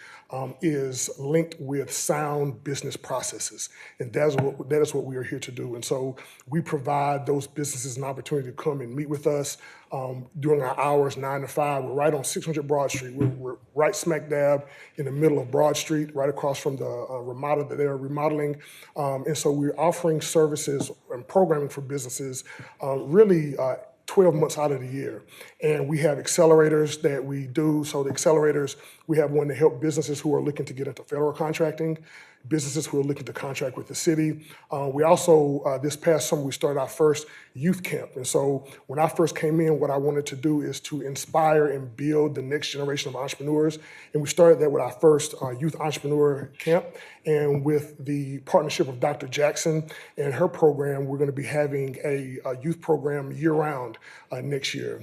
is linked with sound business processes. And that is what we are here to do. And so we provide those businesses an opportunity to come and meet with us during our hours, 9 to 5. We're right on 600 Broad Street. We're right smack dab in the middle of Broad Street, right across from the remodel that they're remodeling. And so we're offering services and programming for businesses really 12 months out of the year. And we have accelerators that we do. So the accelerators, we have one to help businesses who are looking to get into federal contracting, businesses who are looking to contract with the city. We also, this past summer, we started our first youth camp. And so when I first came in, what I wanted to do is to inspire and build the next generation of entrepreneurs. And we started that with our first youth entrepreneur camp. And with the partnership of Dr. Jackson and her program, we're going to be having a youth program year-round next year.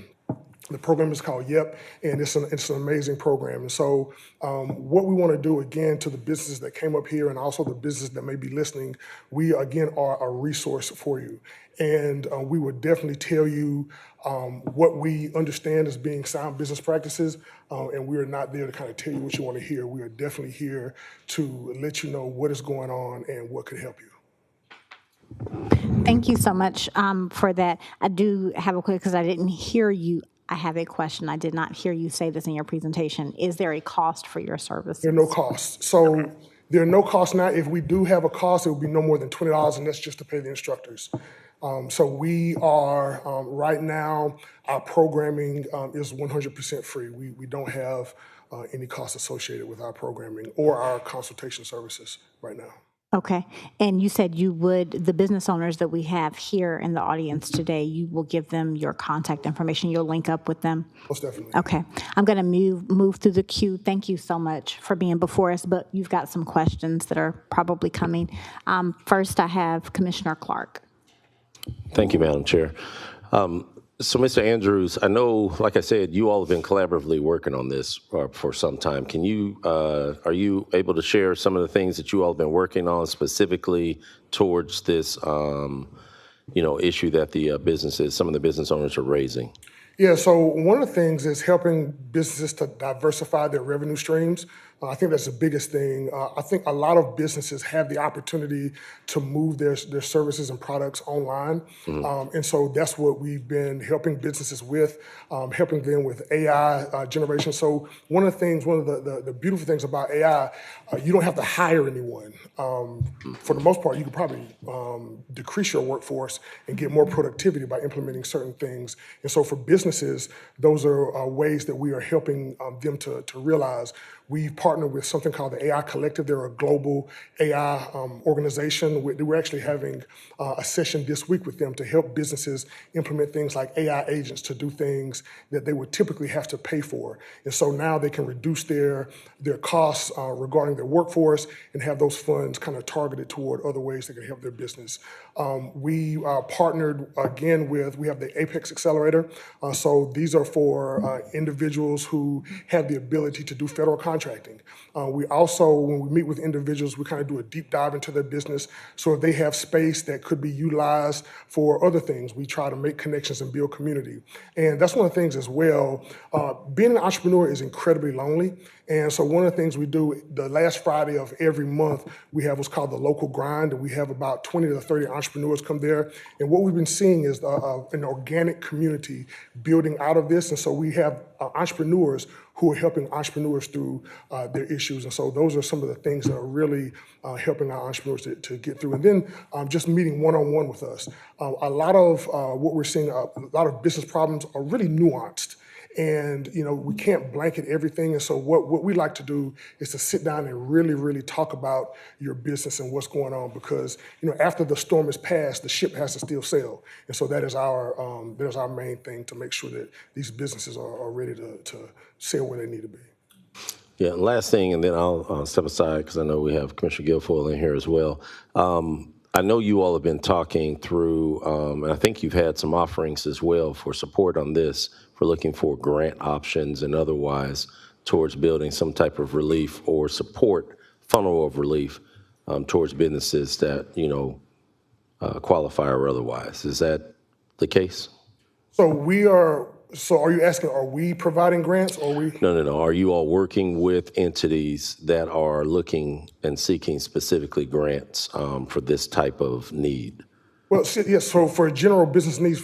The program is called YEP, and it's an amazing program. And so what we want to do, again, to the businesses that came up here and also the businesses that may be listening, we, again, are a resource for you. And we would definitely tell you what we understand as being sound business practices, and we are not there to kind of tell you what you want to hear. We are definitely here to let you know what is going on and what could help you. Thank you so much for that. I do have a quick, because I didn't hear you. I have a question. I did not hear you say this in your presentation. Is there a cost for your services? There are no costs. So there are no costs now. If we do have a cost, it will be no more than $20, and that's just to pay the instructors. So we are, right now, our programming is 100% free. We don't have any costs associated with our programming or our consultation services right now. Okay. And you said you would, the business owners that we have here in the audience today, you will give them your contact information. You'll link up with them? Most definitely. Okay. I'm going to move through the queue. Thank you so much for being before us, but you've got some questions that are probably coming. First, I have Commissioner Clark. Thank you, Madam Chair. So, Mr. Andrews, I know, like I said, you all have been collaboratively working on this for some time. Can you, are you able to share some of the things that you all have been working on specifically towards this, issue that some of the business owners are raising? Yeah, so one of the things is helping businesses to diversify their revenue streams. I think that's the biggest thing. I think a lot of businesses have the opportunity to move their services and products online. Mm-hmm. And so that's what we've been helping businesses with, helping them with AI generation. So one of the beautiful things about AI, you don't have to hire anyone. For the most part, you can probably decrease your workforce and get more productivity by implementing certain things. And so for businesses, those are ways that we are helping them to realize. We've partnered with something called the AI Collective. They're a global AI organization. We're actually having a session this week with them to help businesses implement things like AI agents to do things that they would typically have to pay for. And so now they can reduce their costs regarding their workforce and have those funds kind of targeted toward other ways that can help their business. We partnered again we have the Apex Accelerator. So these are for individuals who have the ability to do federal contracting. We also, when we meet with individuals, we kind of do a deep dive into their business. So if they have space that could be utilized for other things, we try to make connections and build community. And that's one of the things as well. Being an entrepreneur is incredibly lonely. And so one of the things we do, the last Friday of every month, we have what's called the local grind, and we have about 20 to 30 entrepreneurs come there. And what we've been seeing is an organic community building out of this. And so we have entrepreneurs who are helping entrepreneurs through their issues. And so those are some of the things that are really helping our entrepreneurs to get through. And then just meeting one-on-one with us. A lot of what we're seeing, a lot of business problems are really nuanced. And, we can't blanket everything. And so what we like to do is to sit down and really, really talk about your business and what's going on, because, after the storm is passed, the ship has to still sail. And so that is our main thing, to make sure that these businesses are ready to sail where they need to be. Yeah, last thing, and then I'll step aside because I know we have Commissioner Guilfoyle in here as well. I know you all have been talking through, and I think you've had some offerings as well for support on this, for looking for grant options and otherwise towards building some type of relief or support funnel of relief towards businesses that, qualify or otherwise. Is that the case? So are you asking, are we providing grants, or are we? No. Are you all working with entities that are looking and seeking specifically grants for this type of need? Well, yes, so for general business needs,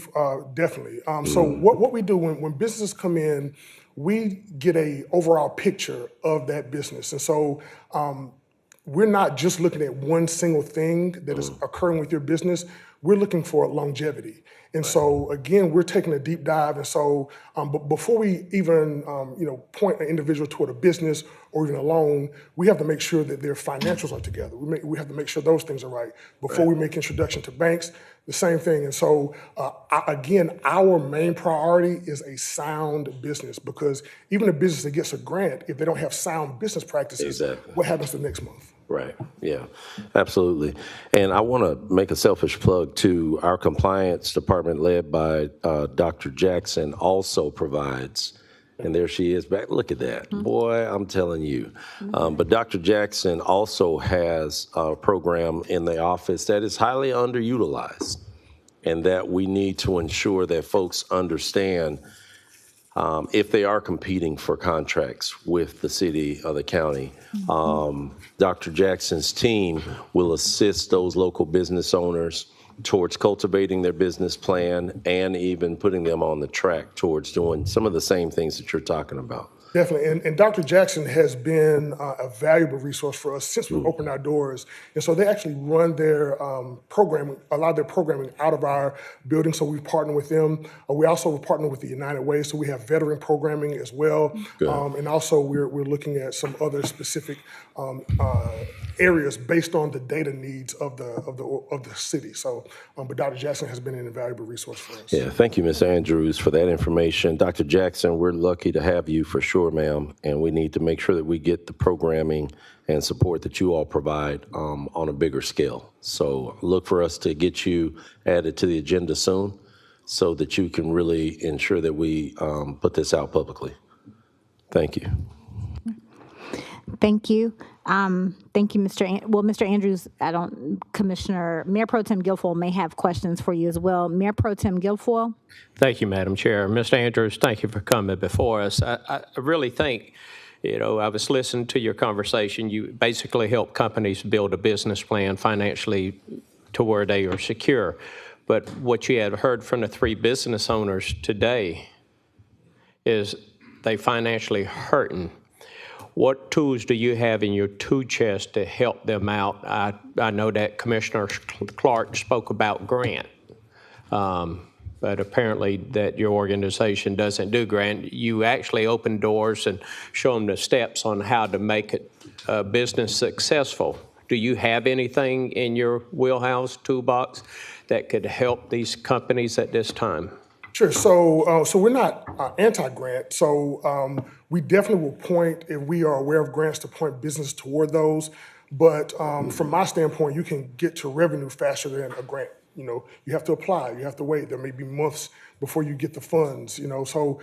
definitely. So what we do when businesses come in, we get a overall picture of that business. And so we're not just looking at one single thing that is occurring with your business. We're looking for longevity. And so, again, we're taking a deep dive. And so but before we even, point an individual toward a business or even a loan, we have to make sure that their financials are together. We have to make sure those things are right. Before we make introduction to banks, the same thing. And so, again, our main priority is a sound business, because even a business that gets a grant, if they don't have sound business practices, what happens the next month? Right. Yeah, absolutely. And I want to make a selfish plug to our compliance department led by Dr. Jackson also provides, and there she is back. Look at that. Boy, I'm telling you. But Dr. Jackson also has a program in the office that is highly underutilized, and that we need to ensure that folks understand if they are competing for contracts with the city or the county. Dr. Jackson's team will assist those local business owners towards cultivating their business plan and even putting them on the track towards doing some of the same things that you're talking about. Definitely, and Dr. Jackson has been a valuable resource for us since we opened our doors. And so they actually run their programming, a lot of their programming out of our building, so we partner with them. We also partner with the United Way, so we have veteran programming as well. And also we're looking at some other specific areas based on the data needs of the city. So, but Dr. Jackson has been an invaluable resource for us. Yeah, thank you, Ms. Andrews, for that information. Dr. Jackson, we're lucky to have you for sure, ma'am, and we need to make sure that we get the programming and support that you all provide on a bigger scale. So look for us to get you added to the agenda soon so that you can really ensure that we put this out publicly. Thank you. Thank you. Thank you, Mr. Andrews. Commissioner, Mayor Pro Tem Guilfoyle may have questions for you as well. Mayor Pro Tem Guilfoyle. Thank you, Madam Chair. Mr. Andrews, thank you for coming before us. I really think, I was listening to your conversation. You basically help companies build a business plan financially to where they are secure. But what you have heard from the three business owners today is they financially hurting. What tools do you have in your tool chest to help them out? I know that Commissioner Clark spoke about grant. but apparently that your organization doesn't do grant. You actually open doors and show them the steps on how to make it business successful. Do you have anything in your wheelhouse toolbox that could help these companies at this time? Sure. So we're not anti-grant. So we definitely will point, if we are aware of grants, to point business toward those. But from my standpoint, you can get to revenue faster than a grant. You know, you have to apply, you have to wait. There may be months before you get the funds. You know, so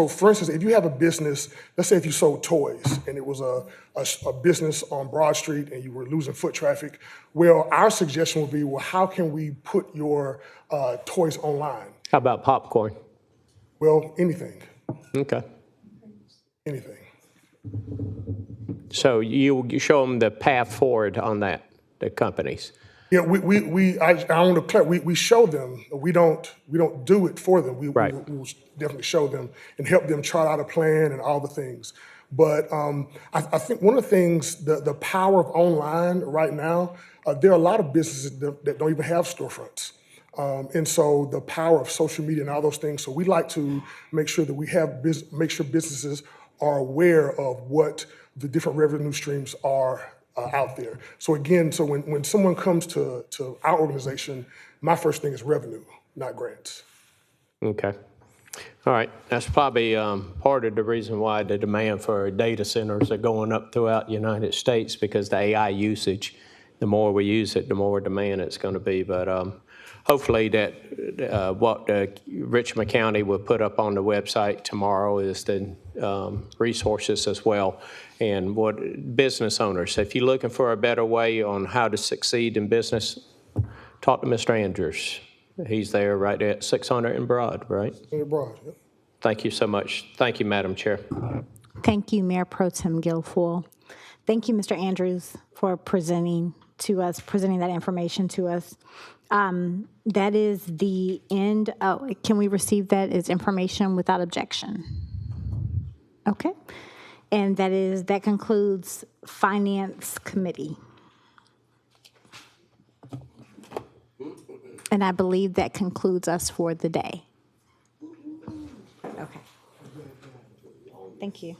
for instance, if you have a business, let's say if you sold toys and it was a business on Broad Street and you were losing foot traffic, well, our suggestion would be, well, how can we put your toys online? How about popcorn? Well, anything, Okay. anything. So you show them the path forward on that, the companies. Yeah, I want to clarify, we show them, we don't do it for them. Right. We will definitely show them and help them chart out a plan and all the things. But I think one of the things, the power of online right now, there are a lot of businesses that don't even have storefronts. And so the power of social media and all those things. So we like to make sure that we have make sure businesses are aware of what the different revenue streams are out there. So again, so when someone comes to our organization, my first thing is revenue, not grants. Okay. All right. That's probably part of the reason why the demand for data centers are going up throughout the United States, because the AI usage, the more we use it, the more demand it's going to be. But hopefully that what Richmond County will put up on the website tomorrow is the resources as well. And what business owners, if you're looking for a better way on how to succeed in business, talk to Mr. Andrews. He's there right there at 600 and Broad, right? Broad, yep. Thank you so much. Thank you, Madam Chair. Thank you, Mayor Pro Tem Guilfoyle. Thank you, Mr. Andrews, for presenting that information to us. That is the end. Oh, can we receive that as information without objection? Okay. And that concludes Finance Committee. And I believe that concludes us for the day. Okay. Thank you.